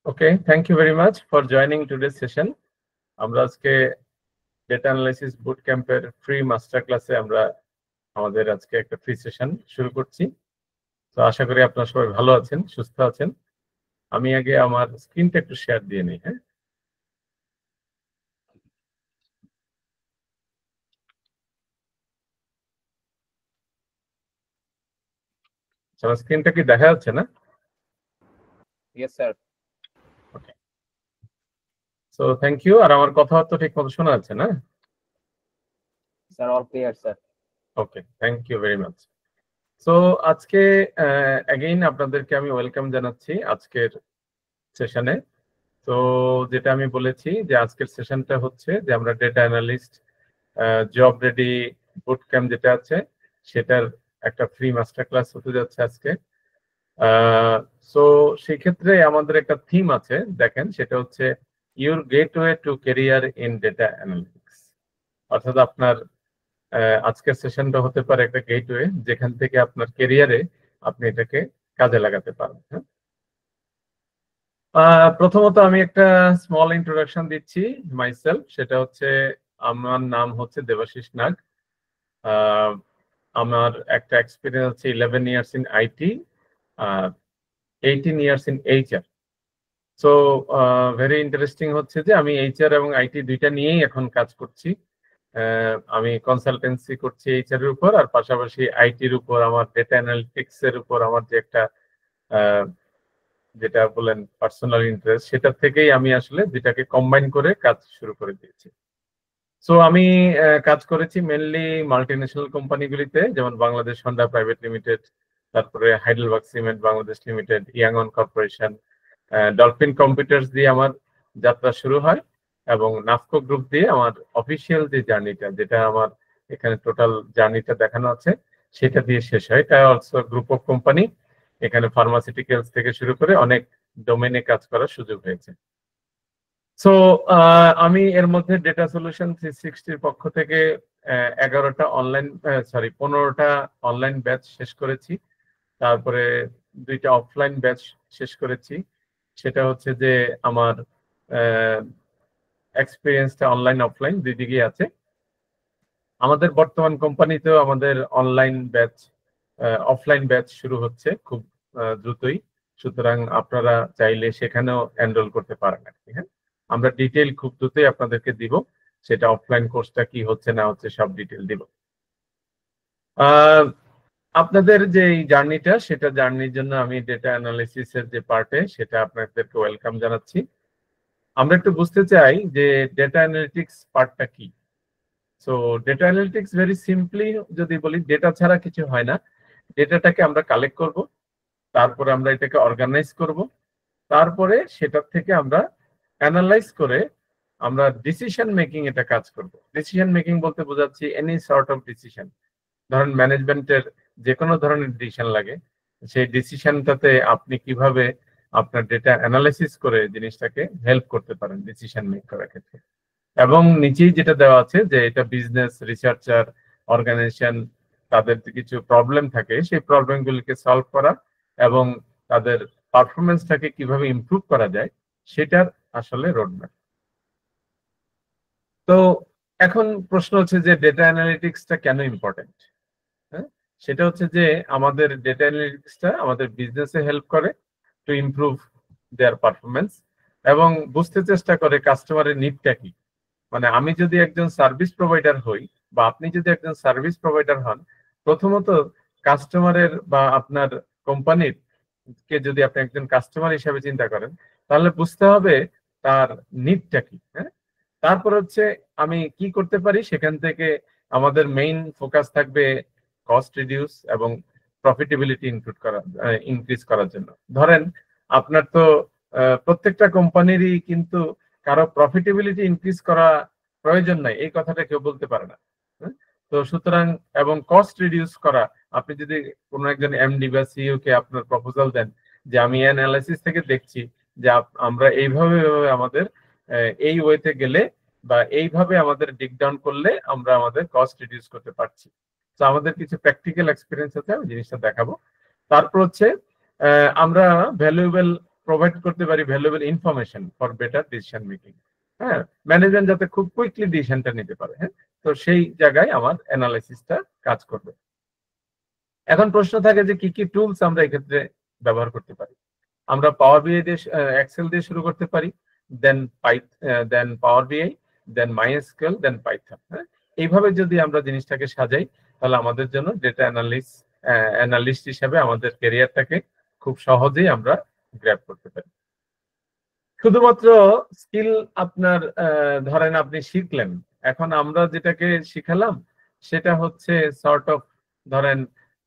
Okay, thank you very much for joining today's session. আমরা আজকে data analysis বুট ক্যাম্পের free master ক্লাসে আমরা আমাদের আজকে একটা ফ্রি সেশন শুরু করছি। তো আশা করি আপনারা সবাই ভালো আছেন, সুস্থ আছেন। আমি আগে আমার স্ক্রিনটা একটু শেয়ার দিয়ে নিই। হ্যাঁ, আমার স্ক্রিনটা কি দেখা যাচ্ছে না? Yes, sir. Okay, so thank you. আর আমার কথা তো ঠিক মতো শোনা যাচ্ছে না? Sir, all clear, sir. Okay, thank you very much. So আজকে অ্যাগেইন আপনাদেরকে আমি ওয়েলকাম জানাচ্ছি আজকের সেশনে। তো যেটা আমি বলেছি যে আজকের সেশনটা হচ্ছে যে আমরা data analyst job ready boot camp যেটা আছে সেটার একটা ফ্রি মাস্টার ক্লাস হতে যাচ্ছে আজকে। সো সেই ক্ষেত্রে আমাদের একটা থিম আছে, দেখেন, সেটা হচ্ছে your gateway to career in data analytics. অর্থাৎ আপনার আজকের সেশনটা হতে পারে একটা গেটওয়ে যেখান থেকে আপনার ক্যারিয়ারে আপনি এটাকে কাজে লাগাতে পারেন। হ্যাঁ, প্রথমত আমি একটা স্মল ইন্ট্রোডাকশন দিচ্ছি মাইসেলফ। সেটা হচ্ছে আমার নাম হচ্ছে দেবাশিস নাগ। আমার একটা এক্সপিরিয়েন্স আছে 11 years in IT, 18 years in HR. So very interesting হচ্ছে যে আমি এইচআর এবং আইটি দুইটা নিয়েই এখন কাজ করছি। আমি কনসালটেন্সি করছি এইচআর এর উপর, আর পাশাপাশি আইটির উপর আমার ডেটা অ্যানালিটিক্স এর উপর আমার যে একটা যেটা বলেন পার্সোনাল ইন্টারেস্ট, সেটা থেকেই আমি আসলে যেটাকে কম্বাইন করে কাজ শুরু করে দিয়েছি। সো আমি কাজ করেছি মেনলি মাল্টিন্যাশনাল কোম্পানিগুলিতে, যেমন বাংলাদেশ হন্ডা প্রাইভেট লিমিটেড, তারপরে হাইডেলবার্গ সিমেন্ট বাংলাদেশ লিমিটেড, ইয়াংন কর্পোরেশন, ডলফিন কম্পিউটার্স দিয়ে আমার যাত্রা শুরু হয়, এবং নাফকো গ্রুপ দিয়ে আমার অফিসিয়াল যে জার্নিটা, যেটা আমার এখানে টোটাল জার্নিটা দেখানো আছে, সেটা দিয়ে শেষ হয়। এটা অলসো গ্রুপ অফ কোম্পানি। এখানে ফার্মাসিউটিক্যালস থেকে শুরু করে অনেক ডোমেনে কাজ করার সুযোগ হয়েছে। সো আমি এর মধ্যে ডেটা সলিউশন 360 পক্ষ থেকে 11টা অনলাইন 15টা অনলাইন ব্যাচ শেষ করেছি। তারপরে 2টা অফলাইন ব্যাচ শেষ করেছি। সেটা হচ্ছে যে আমার এক্সপিরিয়েন্সটা অনলাইন অফলাইন দুই দিকেই আছে। আমাদের বর্তমান কোম্পানিতেও আমাদের অনলাইন ব্যাচ অফলাইন ব্যাচ শুরু হচ্ছে খুব দ্রুতই। সুতরাং আপনারা চাইলে সেখানেও এনরোল করতে পারেন আর কি। হ্যাঁ, আমরা ডিটেইল খুব দ্রুতই আপনাদেরকে দিব, সেটা অফলাইন কোর্সটা কি হচ্ছে না হচ্ছে সব ডিটেইল দিব। আপনাদের যে জার্নিটা, সেটা জার্নির জন্য আমি ডেটা অ্যানালিসিস এর যে পার্টে, সেটা আপনাদেরকে ওয়েলকাম জানাচ্ছি। আমরা একটু বুঝতে চাই যে ডেটা অ্যানালিটিক্স পার্টটা কি। So data analytics very simply যদি বলি, ডেটা ছাড়া কিছু হয় না। ডেটাটাকে আমরা কালেক্ট করব, তারপরে আমরা এটাকে অর্গানাইজ করব, তারপরে সেটার থেকে আমরা অ্যানালাইজ করে আমরা ডিসিশন মেকিং এটা কাজ করব। ডিসিশন মেকিং বলতে বোঝাচ্ছি এনি সর্ট অফ ডিসিশন। ধরেন ম্যানেজমেন্টের যে কোনো ধরনের ডিসিশন লাগে, সেই ডিসিশনটাতে আপনি কিভাবে আপনার ডেটা অ্যানালাইসিস করে জিনিসটাকে হেল্প করতে পারেন ডিসিশন মেক করার ক্ষেত্রে। এবং নিচেই যেটা দেওয়া আছে যে এটা বিজনেস রিসার্চার অর্গানাইজেশন, তাদের কিছু প্রবলেম থাকে, সেই প্রবলেমগুলিকে সলভ করা এবং তাদের পারফরমেন্সটাকে কিভাবে ইমপ্রুভ করা যায়, সেটার আসলে রোডম্যাপ। তো এখন প্রশ্ন হচ্ছে যে ডেটা অ্যানালিটিক্সটা কেন ইম্পর্টেন্ট। হ্যাঁ, সেটা হচ্ছে যে আমাদের ডেটা অ্যানালিটিক্সটা আমাদের বিজনেসে হেল্প করে টু ইমপ্রুভ দেয়ার পারফরমেন্স, এবং বুঝতে চেষ্টা করে কাস্টমারের নিডটা কি। মানে আমি যদি একজন সার্ভিস প্রোভাইডার হই, বা আপনি যদি একজন সার্ভিস প্রোভাইডার হন, প্রথমত কাস্টমারের বা আপনার কোম্পানির কে যদি আপনি একজন কাস্টমার হিসাবে চিন্তা করেন, তাহলে বুঝতে হবে তার নিডটা কি। হ্যাঁ, তারপর হচ্ছে আমি কি করতে পারি, সেখান থেকে আমাদের মেইন ফোকাস থাকবে কস্ট রিডিউস এবং প্রফিটেবিলিটি ইনক্রিজ করার জন্য। ধরেন আপনার তো প্রত্যেকটা কোম্পানিরই কিন্তু কারো প্রফিটেবিলিটি ইনক্রিজ করা প্রয়োজন নাই, এই কথাটা কেউ বলতে পারে না। তো সুতরাং এবং কস্ট রিডিউস করা, আপনি যদি কোনো একজন এমডি বা সিইও কে আপনার প্রপোজাল দেন যে আমি অ্যানালাইসিস থেকে দেখছি যে আমরা এইভাবে আমাদের এই ওয়েতে গেলে বা এইভাবে আমাদের ডিক ডাউন করলে আমরা আমাদের কস্ট রিডিউস করতে পারছি। তো আমাদের কিছু প্র্যাকটিক্যাল এক্সপিরিয়েন্স আছে, আমি জিনিসটা দেখাবো। তারপর হচ্ছে আমরা ভ্যালুয়েবল প্রোভাইড করতে পারি valuable information for better decision making. হ্যাঁ, ম্যানেজমেন্ট যাতে খুব কুইকলি ডিসিশনটা নিতে পারে। হ্যাঁ, তো সেই জায়গায় আমার অ্যানালাইসিসটা কাজ করবে। এখন প্রশ্ন থাকে যে কি কি টুলস আমরা এক্ষেত্রে ব্যবহার করতে পারি। আমরা পাওয়ার বিআই দিয়ে এক্সেল দিয়ে শুরু করতে পারি, দেন পাওয়ার বিআই, দেন মাইএসকিউএল, দেন পাইথন। হ্যাঁ, এইভাবে যদি আমরা জিনিসটাকে সাজাই তাহলে আমাদের জন্য ডেটা অ্যানালিস্ট হিসেবে আমাদের ক্যারিয়ারটাকে খুব সহজেই আমরা গ্র্যাব করতে পারি। শুধুমাত্র স্কিল আপনার ধরেন আপনি শিখলেন, এখন আমরা যেটাকে শিখালাম সেটা হচ্ছে সর্ট অফ ধরেন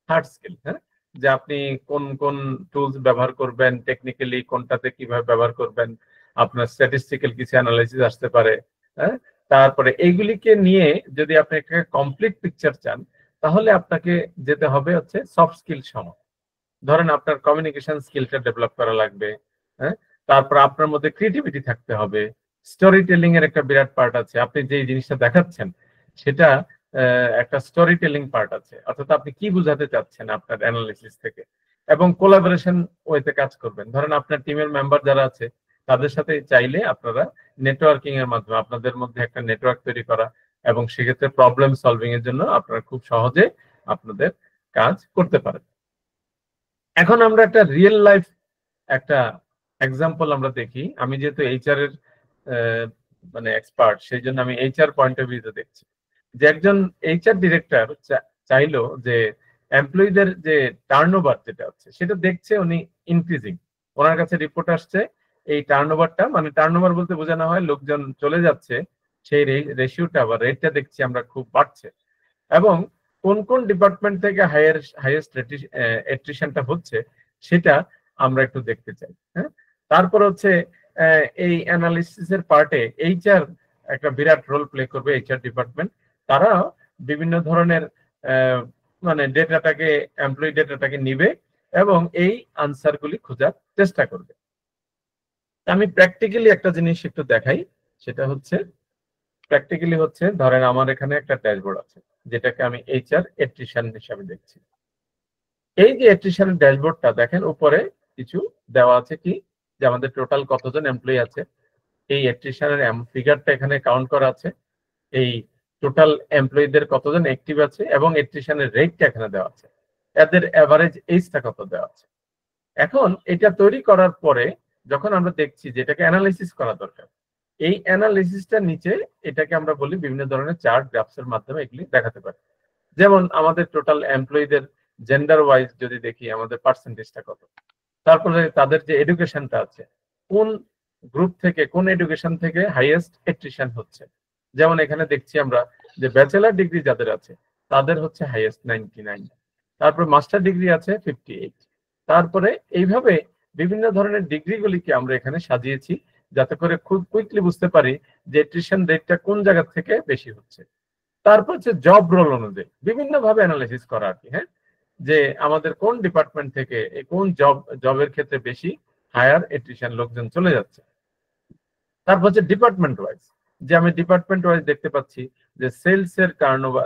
হার্ড স্কিল। হ্যাঁ, যে আপনি কোন কোন টুলস ব্যবহার করবেন, টেকনিক্যালি কোনটাতে কিভাবে ব্যবহার করবেন, আপনার স্ট্যাটিস্টিক্যাল কিছু অ্যানালাইসিস আসতে পারে। হ্যাঁ, তারপরে এইগুলিকে নিয়ে যদি আপনি একটা কমপ্লিট পিকচার চান তাহলে আপনাকে যেতে হবে হচ্ছে সফট স্কিল সময়। ধরেন আপনার কমিউনিকেশন স্কিলটা ডেভেলপ করা লাগবে। হ্যাঁ, তারপর আপনার মধ্যে ক্রিয়েটিভিটি থাকতে হবে। স্টোরি টেলিং এর একটা বিরাট পার্ট আছে, আপনি যে জিনিসটা দেখাচ্ছেন সেটা একটা স্টোরি টেলিং পার্ট আছে, অর্থাৎ আপনি কি বোঝাতে চাচ্ছেন আপনার অ্যানালিসিস থেকে। এবং কোলাবোরেশন ওয়েতে কাজ করবেন। ধরেন আপনার টিমের মেম্বার যারা আছে তাদের সাথে চাইলে আপনারা নেটওয়ার্কিং এর মাধ্যমে আপনাদের মধ্যে একটা নেটওয়ার্ক তৈরি করা, এবং সেক্ষেত্রে প্রবলেম সলভিং এর জন্য আপনারা খুব সহজে আপনাদের কাজ করতে পারেন। এখন আমরা একটা রিয়েল লাইফ একটা এক্সাম্পল আমরা দেখি। আমি যেহেতু এইচআর এর মানে এক্সপার্ট, সেই জন্য আমি এইচআর পয়েন্ট অফ ভিউতে দেখছি যে একজন এইচআর ডিরেক্টর চাইলো যে এমপ্লয়ীদের যে টার্নওভার যেটা হচ্ছে সেটা দেখছে উনি ইনক্রিজিং। ওনার কাছে রিপোর্ট আসছে এই টার্নওভারটা, মানে টার্নওভার বলতে বোঝানো হয় লোকজন চলে যাচ্ছে, সেই রেশিওটা বা রেটটা দেখছি আমরা খুব বাড়ছে। এবং কোন কোন ডিপার্টমেন্ট থেকে হাইয়েস্ট অ্যাট্রিশনটা হচ্ছে সেটা আমরা একটু দেখতে চাই। হ্যাঁ, তারপর হচ্ছে এই অ্যানালিসিসের পার্টে এইচআর একটা বিরাট রোল প্লে করবে। এইচআর ডিপার্টমেন্ট তারা বিভিন্ন ধরনের মানে ডেটাটাকে, এমপ্লয়ি ডেটাটাকে নিবে এবং এই আনসারগুলি খোঁজার চেষ্টা করবে। আমি প্র্যাকটিক্যালি একটা জিনিস একটু দেখাই, সেটা হচ্ছে প্র্যাকটিক্যালি হচ্ছে ধরেন আমার এখানে একটা ড্যাশবোর্ড আছে যেটাকে আমি এইচআর অ্যাট্রিশন হিসাবে দেখছি। এই যে অ্যাট্রিশনের ড্যাশবোর্ডটা দেখেন, উপরে কিছু দেওয়া আছে কি যে আমাদের টোটাল কতজন এমপ্লয়ি আছে, এই অ্যাট্রিশনের ফিগারটা এখানে কাউন্ট করা আছে, এই টোটাল এমপ্লয়ীদের কতজন অ্যাক্টিভ আছে এবং অ্যাট্রিশনের রেটটা এখানে দেওয়া আছে, এদের এভারেজ এজটা কত দেওয়া আছে। এখন এটা তৈরি করার পরে যখন আমরা দেখছি যে এটাকে অ্যানালাইসিস করা দরকার, এই অ্যানালাইসিসটার নিচে এটাকে আমরা বলি বিভিন্ন ধরনের চার্ট গ্রাফসের মাধ্যমে এগুলি দেখাতে পারি। যেমন আমাদের টোটাল এমপ্লয়ীদের জেন্ডার ওয়াইজ যদি দেখি আমাদের পার্সেন্টেজটা কত, তারপরে তাদের যে এডুকেশনটা আছে, কোন গ্রুপ থেকে কোন এডুকেশন থেকে হাইয়েস্ট অ্যাট্রিশন হচ্ছে। যেমন এখানে দেখছি আমরা যে ব্যাচেলার ডিগ্রি যাদের আছে তাদের হচ্ছে হাইয়েস্ট 99, তারপরে মাস্টার ডিগ্রি আছে 58। তারপরে এইভাবে বিভিন্ন ধরনের ডিগ্রিগুলিকে আমরা এখানে সাজিয়েছি যাতে করে খুব কুইকলি বুঝতে পারি যে অ্যাট্রিশন রেটটা কোন জায়গা থেকে বেশি হচ্ছে। তারপর হচ্ছে জব রোল অনুযায়ী বিভিন্ন ভাবে অ্যানালাইসিস করা আর কি। হ্যাঁ, যে আমাদের কোন ডিপার্টমেন্ট থেকে কোন জবের ক্ষেত্রে বেশি হায়ার অ্যাট্রিশন লোকজন চলে যাচ্ছে। তারপর হচ্ছে ডিপার্টমেন্ট ওয়াইজ, যে আমি ডিপার্টমেন্ট ওয়াইজ দেখতে পাচ্ছি যে সেলস এর টার্নওভার,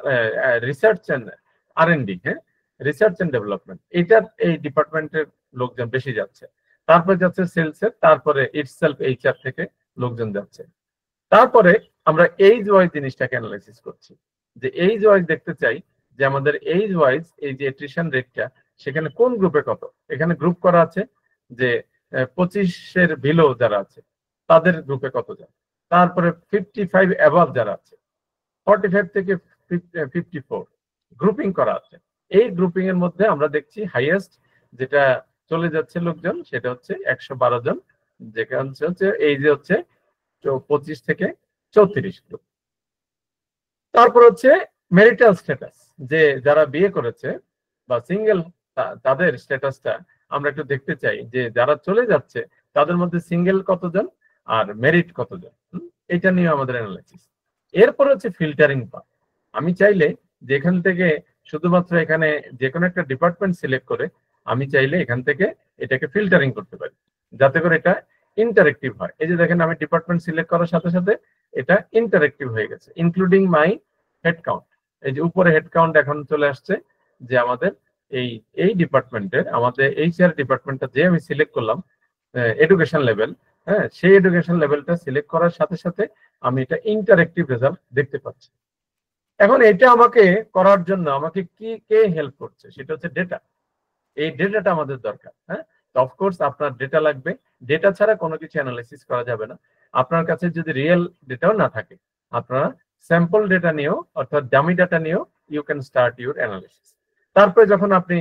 রিসার্চ এন্ড আর&ডি, হ্যাঁ, রিসার্চ এন্ড ডেভেলপমেন্ট, এটার এই ডিপার্টমেন্টের লোকজন বেশি যাচ্ছে। তারপরে যাচ্ছে সেলস এর, তারপরে ইটসেলফ এইচআর থেকে লোকজন যাচ্ছে। তারপরে আমরা এইজ ওয়াইজ জিনিসটাকে অ্যানালাইসিস করছি, যে এইজ ওয়াইজ দেখতে চাই যে আমাদের এইজ ওয়াইজ এই যে অ্যাট্রিশন রেটটা সেখানে কোন গ্রুপে কত। এখানে গ্রুপ করা আছে যে 25-এর বিলো যারা আছে তাদের গ্রুপে কত যায়, তারপরে 55 অ্যাবাভ যারা আছে 45 থেকে 54 গ্রুপিং করা আছে। এই গ্রুপিং এর মধ্যে আমরা দেখছি হাইয়েস্ট যেটা চলে যাচ্ছে লোকজন সেটা হচ্ছে 112 জন, যেখানে হচ্ছে এই যে হচ্ছে 25 থেকে 34 গ্রুপ। তারপর হচ্ছে ম্যারিটাল স্ট্যাটাস, যে যারা বিয়ে করেছে বা সিঙ্গেল তাদের স্ট্যাটাসটা আমরা একটু দেখতে চাই, যে যারা চলে যাচ্ছে তাদের মধ্যে সিঙ্গেল কতজন আর মেরিট কতজন, এটা নিয়ে আমাদের অ্যানালাইসিস। এরপর হচ্ছে ফিল্টারিং পার্ট। আমি চাইলে যেখান থেকে শুধুমাত্র এখানে যে কোনো একটা ডিপার্টমেন্ট সিলেক্ট করে আমি চাইলে এখান থেকে এটাকে ফিল্টারিং করতে পারি যাতে করে এটা ইন্টারেক্টিভ হয়। এই যে দেখেন আমি ডিপার্টমেন্ট সিলেক্ট করার সাথে সাথে এটা ইন্টারেক্টিভ হয়ে গেছে, ইনক্লুডিং মাই হেড কাউন্ট। এই যে উপরে হেড কাউন্ট এখন চলে আসছে যে আমাদের এই ডিপার্টমেন্টের, আমাদের এইচআর ডিপার্টমেন্টটা যে আমি সিলেক্ট করলাম এডুকেশন লেভেল, হ্যাঁ, সেই এডুকেশন লেভেলটা সিলেক্ট করার সাথে সাথে আমি এটা ইন্টারেক্টিভ রেজাল্ট দেখতে পাচ্ছি। এখন এটা আমাকে করার জন্য আমাকে কে হেল্প করছে, সেটা হচ্ছে ডেটা। এই ডেটাটা আমাদের দরকার। হ্যাঁ, অফকোর্স আপনার ডেটা লাগবে, ডেটা ছাড়া কোনো কিছু অ্যানালাইসিস করা যাবে না। আপনার কাছে যদি রিয়েল ডেটাও না থাকে, আপনারা স্যাম্পল ডেটা নিয়েও অর্থাৎ ডামি ডাটা নিয়েও you can start your analysis. তারপরে যখন আপনি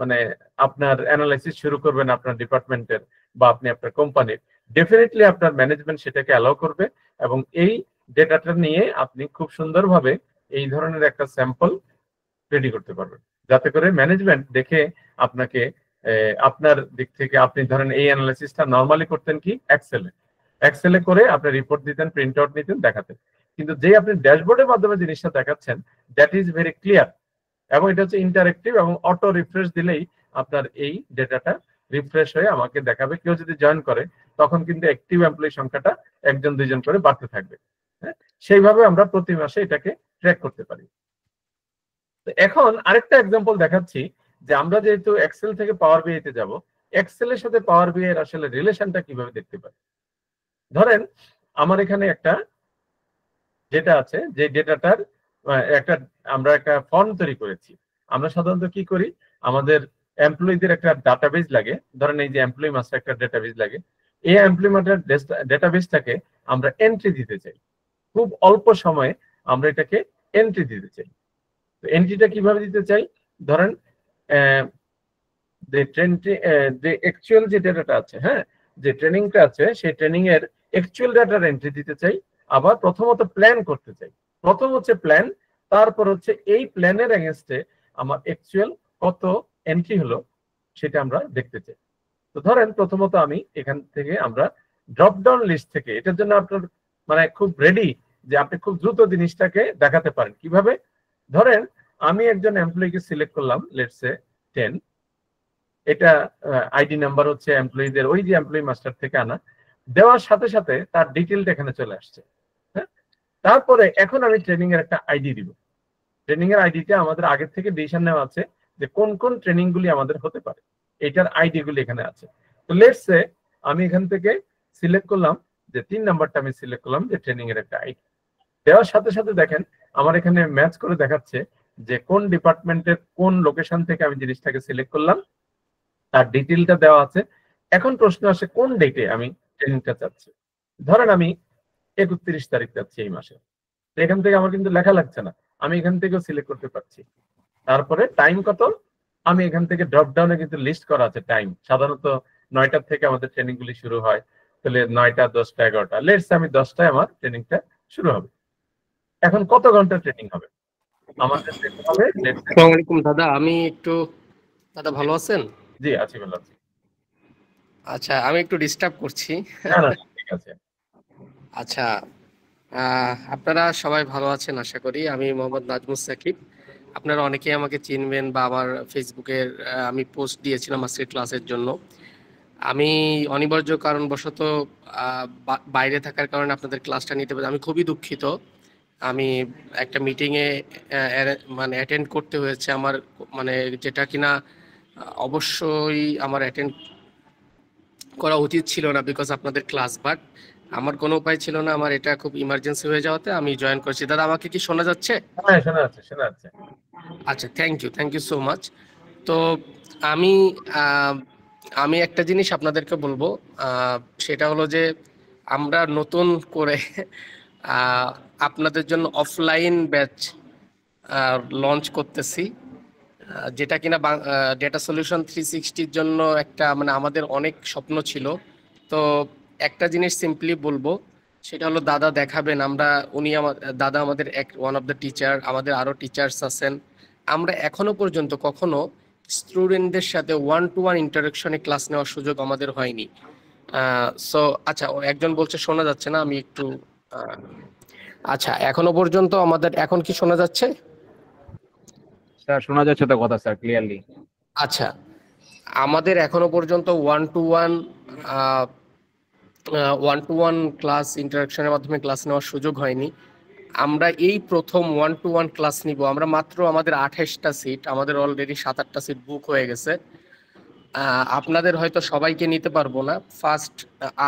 মানে আপনার অ্যানালাইসিস শুরু করবেন আপনার ডিপার্টমেন্টের বা আপনি আপনার কোম্পানির, ডেফিনেটলি আপনার ম্যানেজমেন্ট সেটাকে অ্যালাউ করবে এবং এই ডেটাটা নিয়ে আপনি খুব সুন্দরভাবে এই ধরনের একটা স্যাম্পল রেডি করতে পারবেন, যাতে করে ম্যানেজমেন্ট দেখে আপনাকে আপনার দিক থেকে আপনি ধরেন এই অ্যানালাইসিসটা নরমালি করতেন কি এক্সেলে করে আপনি রিপোর্ট দিতেন, প্রিন্ট আউট নিতেন, দেখাতেন। কিন্তু যে আপনি ড্যাশবোর্ডের মাধ্যমে জিনিসটা দেখাচ্ছেন, দ্যাট ইজ ভেরি ক্লিয়ার এবং এটা হচ্ছে ইন্টারেক্টিভ এবং অটো রিফ্রেশ দিলেই আপনার এই ডেটাটা রিফ্রেশ হয়ে আমাকে দেখাবে। কেউ যদি জয়েন করে তখন কিন্তু অ্যাক্টিভ এমপ্লয়ি সংখ্যাটা 1-2 করে বাড়তে থাকবে। হ্যাঁ, সেইভাবে আমরা প্রতি মাসে এটাকে ট্র্যাক করতে পারি। এখন আরেকটা এক্সাম্পল দেখাচ্ছি যে আমরা যেহেতু এক্সেল থেকে পাওয়ার বিআই তে যাব, এক্সেলের সাথে পাওয়ার বিআই এর আসলে রিলেশনটা কিভাবে দেখতে পারি। ধরেন আমার এখানে একটা ডেটা আছে, যে ডেটাটার আমরা একটা ফর্ম তৈরি করেছি। আমরা সাধারণত কি করি, আমাদের এমপ্লয়ীদের একটা ডাটাবেজ লাগে, ধরেন এই যে এমপ্লয়ি মাস্টার একটা ডাটাবেজ লাগে। এই এমপ্লয়ি মাস্টার ডাটাবেজটাকে আমরা এন্ট্রি দিতে চাই, খুব অল্প সময়ে আমরা এটাকে এন্ট্রি দিতে চাই। তো এন্ট্রিটা কিভাবে দিতে চাই, ধরেন যে অ্যাকচুয়াল যে ডেটাটা আছে, হ্যাঁ, যে ট্রেনিংটা আছে সেই ট্রেনিং এর অ্যাকচুয়াল ডাটার এন্ট্রি দিতে চাই। আবার প্রথমত প্ল্যান করতে চাই, প্রথম হচ্ছে প্ল্যান, তারপর হচ্ছে এই প্ল্যানের এগেইনস্টে আমার অ্যাকচুয়াল কত এন্ট্রি হলো সেটা আমরা দেখতে চাই। তো ধরেন প্রথমত আমি এখান থেকে আমরা ড্রপ ডাউন লিস্ট থেকে, এটার জন্য আপনার মানে খুব রেডি যে আপনি খুব দ্রুত জিনিসটাকে দেখাতে পারেন কিভাবে। ধরেন আমি একজন এমপ্লয়িকে সিলেক্ট করলাম, লেটস সে 10, এটা আইডি নাম্বার হচ্ছে এমপ্লয়ীদের ওই যে এমপ্লয়ি মাস্টার থেকে আনা, দেওয়ার সাথে সাথে তার ডিটেলটা এখানে চলে আসছে। হ্যাঁ, তারপরে এখন আমি ট্রেনিং এর একটা আইডি দিব। ট্রেনিং এর আইডিটা আমাদের আগের থেকে ডিসিশন নেওয়া আছে যে কোন কোন ট্রেনিং গুলি আমাদের হতে পারে, এটার আইডি গুলি এখানে আছে। তো লেটস সে আমি এখান থেকে সিলেক্ট করলাম যে 3 নাম্বারটা আমি সিলেক্ট করলাম যে ট্রেনিং এর একটা আইডি। দেওয়ার সাথে সাথে দেখেন আমার এখানে ম্যাচ করে দেখাচ্ছে যে কোন ডিপার্টমেন্টের কোন লোকেশন থেকে আমি জিনিসটাকে সিলেক্ট করলাম, তার ডিটেইলটা দেওয়া আছে। এখন প্রশ্ন আসে কোন ডেটে আমি ট্রেনিংটা চাচ্ছি। ধরেন আমি 31 তারিখ চাচ্ছি এই মাসে, তো এখান থেকে আমার কিন্তু লেখা লাগছে না, আমি এখান থেকেও সিলেক্ট করতে পারছি। তারপরে টাইম কত, আমি এখান থেকে ড্রপ ডাউনে কিন্তু লিস্ট করা আছে টাইম। সাধারণত 9টার থেকে আমাদের ট্রেনিং গুলি শুরু হয়, তাহলে 9টা 10টা 11টা, লেটস আমি 10টায় আমার ট্রেনিংটা শুরু হবে। এখন কত ঘন্টা ট্রেনিং হবে আমাদের দেখতে হবে। আসসালামু আলাইকুম দাদা, দাদা ভালো আছেন? জি আছি, ভালো আছি। আচ্ছা, আমি একটু ডিস্টার্ব করছি। না না ঠিক আছে। আচ্ছা, আপনারা সবাই ভালো আছেন আশা করি। আমি মোহাম্মদ নাজমুস সাকিব। আপনারা অনেকেই আমাকে চিনবেন বা আমার ফেসবুকের আমি পোস্ট দিয়েছিলাম আজকের ক্লাসের জন্য। আমি অনিবার্য কারণবশত বাইরে থাকার কারণে আপনাদের ক্লাসটা নিতে পারি, আমি খুবই দুঃখিত। আমি একটা মিটিংয়ে মানে অ্যাটেন্ড করতে হয়েছে আমার, মানে যেটা কিনা অবশ্যই আমার অ্যাটেন্ড করা উচিত ছিল না বিকজ আপনাদের ক্লাস, বাট আমার কোনো উপায় ছিল না, আমার এটা খুব ইমার্জেন্সি হয়ে যাওয়াতে আমি জয়েন করেছি। দাদা আমাকে কি শোনা যাচ্ছে? হ্যাঁ শোনা যাচ্ছে, শোনা যাচ্ছে। আচ্ছা, থ্যাংক ইউ সো মাচ। তো আমি আমি একটা জিনিস আপনাদেরকে বলবো, সেটা হলো যে আমরা নতুন করে আপনাদের জন্য অফলাইন ব্যাচ লঞ্চ করতেছি, যেটা কিনা ডেটা সলিউশন 360-র জন্য একটা মানে আমাদের অনেক স্বপ্ন ছিল। তো একটা জিনিস সিম্পলি বলবো, সেটা হলো দাদা দেখাবেন। দাদা আমাদের ওয়ান অফ দ্য টিচার, আমাদের আরো টিচার্স আছেন। আমরা এখনো পর্যন্ত কখনো স্টুডেন্টদের সাথে 1-to-1 ইন্টারাকশনে ক্লাস নেওয়ার সুযোগ আমাদের হয়নি। সো আচ্ছা, একজন বলছে শোনা যাচ্ছে না, আমি একটু আচ্ছা, এখনো পর্যন্ত আমাদের এখন কি শোনা যাচ্ছে? স্যার শোনা যাচ্ছে তো কথা স্যার ক্লিয়ারলি। আচ্ছা, আমাদের এখনো পর্যন্ত 1-to-1 ক্লাস ইন্টারাকশনের মাধ্যমে ক্লাস নেওয়ার সুযোগ হয়নি। আমরা এই প্রথম 1-to-1 ক্লাস নিব। আমরা মাত্র আমাদের 28টা সিট, আমাদের অলরেডি 7-8টা সিট বুক হয়ে গেছে। আপনাদের হয়তো সবাইকে নিতে পারবো না, ফার্স্ট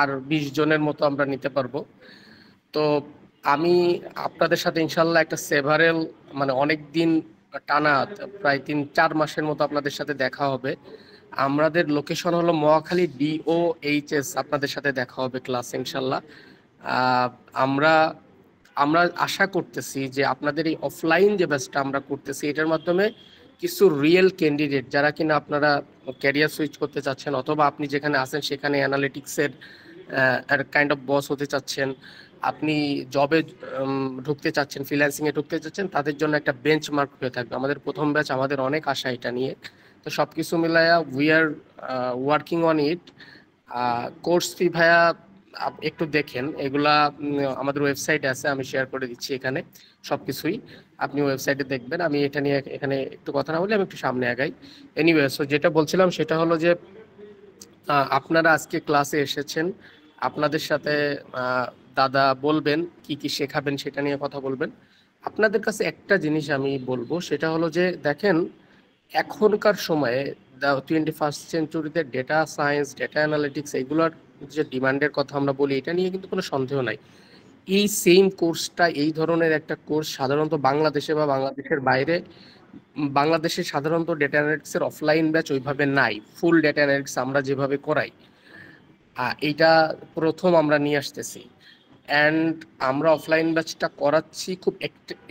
আর 20 জনের মতো আমরা নিতে পারবো। তো আমি আপনাদের সাথে ইনশাল্লাহ একটা সেভারেল মানে অনেক দিন টানা প্রায় 3-4 মাসের মতো আপনাদের সাথে দেখা হবে। আমাদের লোকেশন হলো মহাখালী DOHS, আপনাদের সাথে দেখা হবে ক্লাস ইনশাল্লাহ। আমরা আমরা আশা করতেছি যে আপনাদের এই অফলাইন যে ব্যাচটা আমরা করতেছি এটার মাধ্যমে কিছু রিয়েল ক্যান্ডিডেট যারা কিনা আপনারা ক্যারিয়ার সুইচ করতে চাচ্ছেন, অথবা আপনি যেখানে আছেন সেখানে অ্যানালিটিক্সের কাইন্ড অফ বস হতে চাচ্ছেন, আপনি জবে ঢুকতে চাচ্ছেন, ফ্রিল্যান্সিংয়ে ঢুকতে চাচ্ছেন, তাদের জন্য একটা বেঞ্চমার্ক হয়ে থাকবে আমাদের প্রথম ব্যাচ। আমাদের অনেক আশা এটা নিয়ে। তো সব কিছু মিলায়া we are working on it. Course fee ভাইয়া একটু দেখেন, এগুলা আমাদের ওয়েবসাইটে আছে, আমি শেয়ার করে দিচ্ছি এখানে সবকিছুই, আপনি ওয়েবসাইটে দেখবেন। আমি এটা নিয়ে এখানে একটু কথা না বলে আমি একটু সামনে আগাই। এনিওয়ে, সো যেটা বলছিলাম সেটা হলো যে আপনারা আজকে ক্লাসে এসেছেন, আপনাদের সাথে দাদা বলবেন কি কি শেখাবেন সেটা নিয়ে কথা বলবেন। আপনাদের কাছে একটা জিনিস আমি বলবো, সেটা হলো যে দেখেন এখনকার সময়ে 21st সেঞ্চুরিতে ডেটা সায়েন্স, ডেটা অ্যানালিটিক্স এগুলোর যে ডিমান্ডের কথা আমরা বলি, এটা নিয়ে কিন্তু কোনো সন্দেহ নাই। এই সেম কোর্সটা, এই ধরনের একটা কোর্স সাধারণত বাংলাদেশে বা বাংলাদেশের বাইরে, বাংলাদেশে সাধারণত ডেটা অ্যানালিটিক্সের অফলাইন ব্যাচ ওইভাবে নাই। ফুল ডেটা অ্যানালিটিক্স আমরা যেভাবে করাই এইটা প্রথম আমরা নিয়ে আসতেছি। অ্যান্ড আমরা অফলাইন ব্যাচটা করাচ্ছি খুব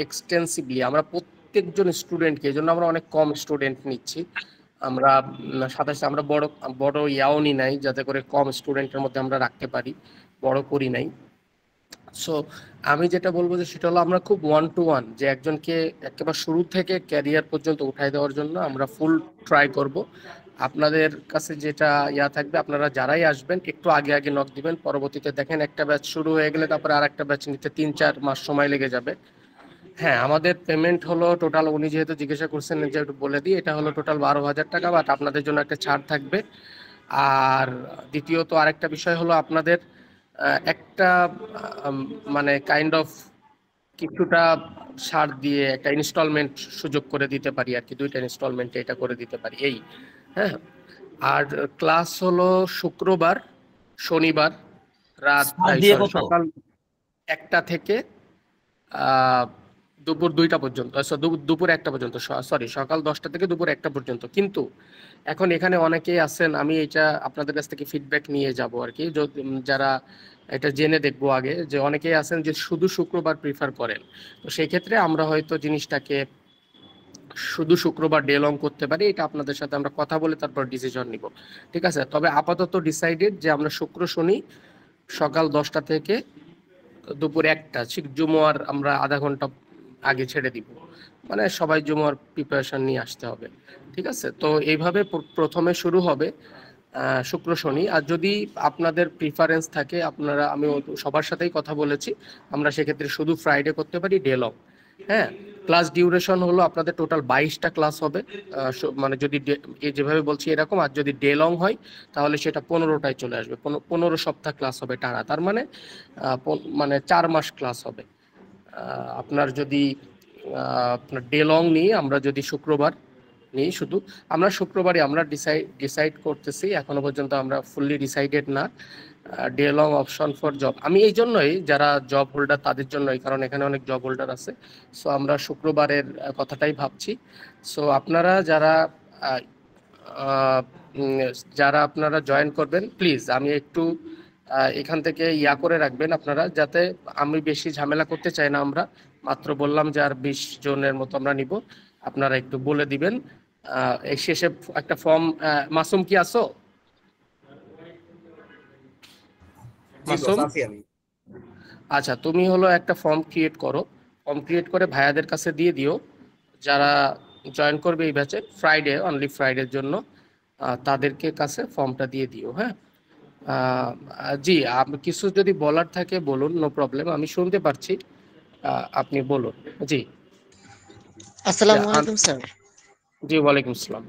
এক্সটেন্সিভলি। আমরা প্রত্যেকজন স্টুডেন্টকে, এই জন্য আমরা অনেক কম স্টুডেন্ট নিচ্ছি। আমরা 27, আমরা বড় ইয়াওনি নাই যাতে করে কম স্টুডেন্টের মধ্যে আমরা রাখতে পারি, বড় করি নাই। সো আমি যেটা বলবো যে সেটা হলো আমরা খুব 1-to-1, যে একজনকে একেবারে শুরু থেকে ক্যারিয়ার পর্যন্ত উঠাই দেওয়ার জন্য আমরা ফুল ট্রাই করব। আপনাদের কাছে যেটা থাকবে, আপনারা যারাই আসবেন একটু আগে আগে নক দিবেন। পরবর্তীতে দেখেন একটা ব্যাচ শুরু হয়ে গেলে তারপরে আর একটা ব্যাচ নিতে 3-4 মাস সময় লেগে যাবে। হ্যাঁ, আমাদের পেমেন্ট হলো টোটাল, উনি যেহেতু জিজ্ঞাসা করছেন যে একটু বলে দিই, এটা হলো টোটাল 12,000 টাকা, বাট আপনাদের জন্য একটা ছাড় থাকবে। আর দ্বিতীয়ত আরেকটা বিষয় হলো আপনাদের একটা মানে কাইন্ড অফ কিছুটা ছাড় দিয়ে একটা ইনস্টলমেন্ট সুযোগ করে দিতে পারি আর কি, 2টা ইনস্টলমেন্টে এটা করে দিতে পারি এই। হ্যাঁ, আর ক্লাস হলো শুক্রবার, শনিবার রাত সকাল 1টা থেকে দুপুর 2টা পর্যন্ত, দুপুর 1টা পর্যন্ত, সরি সকাল 10টা থেকে দুপুর 1টা পর্যন্ত। কিন্তু এখন এখানে অনেকেই আছেন, আমি এটা আপনাদের কাছ থেকে ফিডব্যাক নিয়ে যাব আর কি, যারা এটা জেনে দেখবো আগে, যে অনেকেই আছেন যে শুধু শুক্রবার প্রিফার করেন। তো সেই ক্ষেত্রে আমরা হয়তো জিনিসটাকে শুধু শুক্রবার ডে লং করতে পারি, এটা আপনাদের সাথে আমরা কথা বলে তারপর ডিসিশন নিব, ঠিক আছে? তবে আপাতত ডিসাইডেড যে আমরা শুক্র শনি সকাল 10টা থেকে দুপুর 1টা, ঠিক জুমার আমরা আধা ঘন্টা আগে ছেড়ে দিব, মানে সবাই জুমার প্রিপারেশন নিয়ে আসতে হবে, ঠিক আছে? তো এইভাবে প্রথমে শুরু হবে শুক্র শনি। আর যদি আপনাদের প্রিফারেন্স থাকে, আপনারা, আমি সবার সাথেই কথা বলেছি, আমরা সেক্ষেত্রে শুধু ফ্রাইডে করতে পারি ডে লং। হ্যাঁ, ক্লাস ডিউরেশন হলো আপনাদের টোটাল 22টা ক্লাস হবে, মানে যদি যেভাবে বলছি এরকম, আর যদি ডে লং হয় তাহলে সেটা 15টায় চলে আসবে। 15 সপ্তাহ ক্লাস হবে টানা, তার মানে মানে 4 মাস ক্লাস হবে। আপনার যদি আপনার ডে লং নিয়ে, আমরা যদি শুক্রবার নিই, শুধু আমরা শুক্রবারই আমরা ডিসাইড করতেছি, এখনো পর্যন্ত আমরা ফুললি ডিসাইডেড না। Day long option for job, আমি এই জন্যই, যারা জব হোল্ডার তাদের জন্যই, কারণ এখানে অনেক জব হোল্ডার আছে। সো আমরা শুক্রবারের কথাটাই ভাবছি। সো আপনারা যারা আপনারা জয়েন করবেন, প্লিজ আমি একটু এখান থেকে করে রাখবেন আপনারা, যাতে আমি বেশি ঝামেলা করতে চাই না। আমরা মাত্র বললাম যে আর 20 জনের মতো আমরা নিব, আপনারা একটু বলে দিবেন। এই শেষে একটা ফর্ম, মাসুম কি আসো? মাসুম, আচ্ছা, তুমি হলো একটা ফর্ম ক্রিয়েট করো, ফর্ম ক্রিয়েট করে ভাইয়াদের কাছে দিয়ে দিও, যারা জয়েন করবে এই ব্যাচে ফ্রাইডে, অনলি ফ্রাইডের জন্য, তাদেরকে কাছে ফর্মটা দিয়ে দিও। হ্যাঁ, জি, কিছু যদি বলার থাকে বলুন, নো প্রবলেম, আমি শুনতে পারছি, আপনি বলুন। জি, আসসালামু আলাইকুম স্যার। জি, ওয়ালাইকুম আসসালাম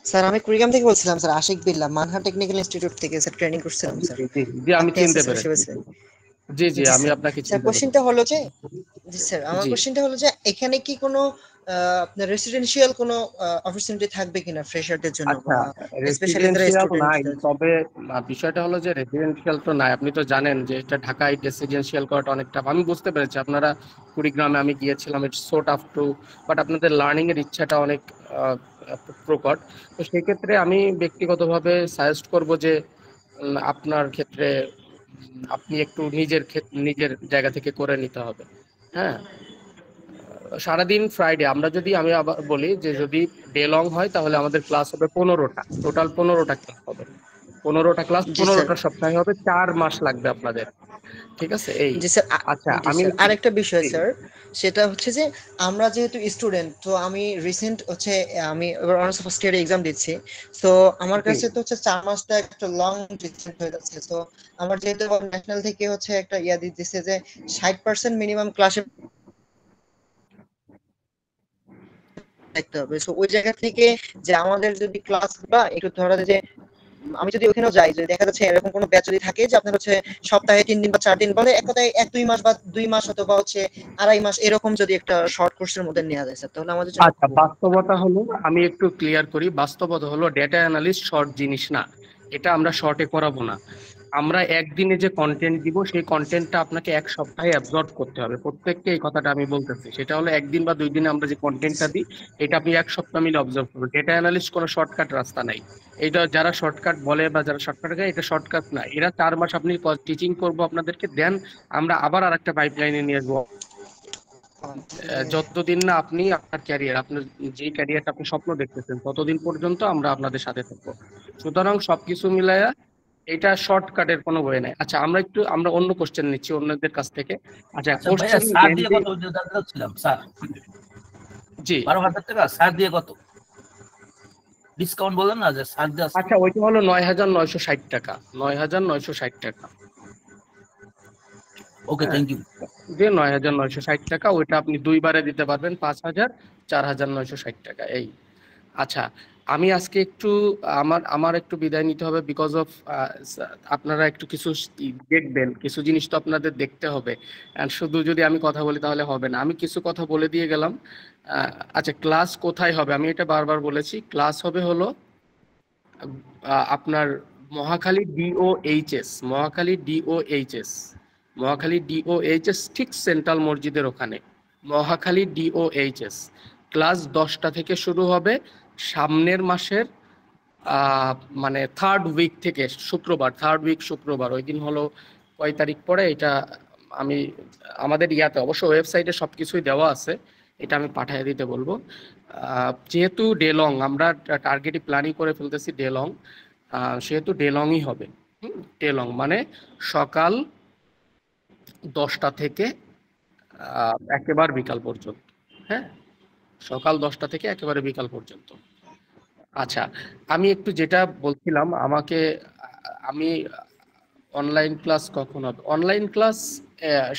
স্যার, আমি কুড়িগ্রাম থেকে বলছিলাম স্যার, আশিক বিল্লাহ, মানহা টেকনিক্যাল ইনস্টিটিউট থেকে স্যার ট্রেনিং করছিলাম স্যার। জি, আমি চিনতে পেরেছি। জি, আমি আপনাকে স্যার কোশ্চেনটা হলো যে, জি স্যার, আমার জি। কোশ্চেনটা হলো যে এখানে কি কোনো আপনার রেসিডেন্সিয়াল কোনো অপরচুনিটি থাকবে কিনা ফ্রেশারদের জন্য, আচ্ছা, বা স্পেশালি যারা রেসিডেন্সিয়াল নাই, স্টুডেন্ট? তবে বিষয়টা হলো যে রেসিডেন্সিয়াল তো নাই। আপনি তো জানেন যে এটা ঢাকায় রেসিডেন্সিয়াল করাটা অনেক টাফ। আমি বুঝতে পেরেছি আপনারা কুড়িগ্রামে, আমি গিয়েছিলাম, it's so tough to, but আপনাদের লার্নিং এর ইচ্ছাটা অনেক প্রকট। তো সেক্ষেত্রে আমি ব্যক্তিগতভাবে সাজেস্ট করব যে আপনার ক্ষেত্রে আপনি একটু নিজের জায়গা থেকে করে নিতে হবে। হ্যাঁ, সারাদিন ফ্রাইডে আমরা যদি, আমি আবার বলি যে যদি ডে লং হয় তাহলে আমাদের ক্লাস হবে 15টা, টোটাল 15টা ক্লাস হবে। 15টা ক্লাস জি স্যার। 15টা সপ্তাহে হবে, 4 মাস লাগবে আপনাদের। ঠিক আছে এই। জি স্যার। আচ্ছা জি আমি স্যার, একটু, আরেকটা বিষয় জি, স্যার, সেটা হচ্ছে যে আমরা যেহেতু স্টুডেন্ট, তো আমি রিসেন্ট হচ্ছে আমি এবার অনার্স ফার্স্ট ইয়ার এক্সাম দিচ্ছি। তো আমার জি, কাছে তো হচ্ছে 4 মাসটা একটা লং ডিসটেন্স হয়ে যাচ্ছে। তো আমার যেহেতু ন্যাশনাল থেকে হচ্ছে একটা ইয়া দিচ্ছে যে 60% মিনিমাম ক্লাসে থাকতে হবে। তো ওই জায়গা থেকে যে আমাদের যদি ক্লাস বা একটু ধরা যায় যে আমি যদি ওখানেও যাই, যদি দেখা যাচ্ছে এরকম কোনো ব্যাচ যদি থাকে যে আপনার হচ্ছে সপ্তাহে 3 দিন বা 4 দিন, বলে এক কথায় 1-2 মাস বা 2 মাস অথবা হচ্ছে 2.5 মাস, এরকম যদি একটা শর্ট কোর্সের মধ্যে নেওয়া যায় স্যার, তাহলে আমাদের জন্য আচ্ছা, বাস্তবতা হলো, আমি একটু ক্লিয়ার করি, বাস্তবতা হলো ডেটা অ্যানালিস্ট শর্ট জিনিস না। এটা আমরা শর্টে করাবো না। আমরা একদিনে যে কন্টেন্ট দিব সেই কন্টেন্টটা আপনাকে 1 সপ্তাহে অ্যাবজর্ব করতে হবে। প্রত্যেককে এই কথাটা আমি বলতেছি, সেটা হলো 1 দিন বা 2 দিনে আমরা যে কন্টেন্টটা দিই এটা আপনি 1 সপ্তাহ মিলে অবজার্ভ করবেন। ডেটা অ্যানালিস্ট কোনো শর্টকাট রাস্তা নাই। এটা যারা শর্টকাট বলে বা যারা শর্টকাট গায়, এটা শর্টকাট না। এরা 4 মাস আপনি টিচিং করবো আপনাদেরকে, দেন আমরা আবার আরেকটা পাইপলাইনে নিয়ে আসবো। যতদিন না আপনি আপনার ক্যারিয়ার, আপনার যে ক্যারিয়ারটা আপনি স্বপ্ন দেখতেছেন, ততদিন পর্যন্ত আমরা আপনাদের সাথে থাকবো। সুতরাং সবকিছু মিলায়া এটা শর্টকাটের কোনো ওয়ে নাই। আচ্ছা, আমরা অন্য কোশ্চেন নিচ্ছি অন্যদের কাছ থেকে। আচ্ছা, আচ্ছা ভাইয়া, কোশ্চেন স্যার দিয়ে মেনলি, কত জানতে চাচ্ছিলাম স্যার। জি 12,000 টাকা স্যার দিয়ে কত ডিসকাউন্ট বলেন না যে স্যার দিয়ে আছে। আচ্ছা, ওইটা হলো 9,960 টাকা, 9,960 টাকা। ওকে, হ্যাঁ, থ্যাংক ইউ। যে 9,960 টাকা, ওইটা আপনি 2 বারে দিতে পারবেন, 5,000, 4,960 টাকা এই। আচ্ছা, আমি আজকে একটু আমার একটু বিদায় নিতে হবে, বিকজ অফ আপনারা একটু কিছু দেখবেন, কিছু জিনিস তো আপনাদের দেখতে হবে। আর শুধু যদি আমি কথা বলি তাহলে হবে না। আমি কিছু কথা বলে দিয়ে গেলাম। আচ্ছা, ক্লাস কোথায় হবে আমি এটা বারবার বলেছি। ক্লাস হবে হলো আপনার মহাখালী ডিওএইচএস, মহাখালী ডিওএইচএস ঠিক সেন্ট্রাল মসজিদের ওখানে, মহাখালী ডিওএইচএস। ক্লাস 10টা থেকে শুরু হবে, সামনের মাসের মানে থার্ড উইক থেকে, থার্ড উইক শুক্রবার। ওই দিন হলো কয় তারিখ পরে এটা আমি আমাদের ইয়াতে অবশ্য ওয়েবসাইটে সবকিছুই দেওয়া আছে, এটা আমি পাঠিয়ে দিতে বলবো। যেহেতু ডে লং, আমরা টার্গেটই প্ল্যানিং করে ফেলতেছি ডে লং, সেহেতু ডে লংই হবে। ডে লং মানে সকাল 10টা থেকে একেবারে বিকাল পর্যন্ত। হ্যাঁ, সকাল 10টা থেকে একেবারে বিকাল পর্যন্ত। আচ্ছা, আমি একটু যেটা বলছিলাম, আমি অনলাইন ক্লাস কখন হবে? অনলাইন ক্লাস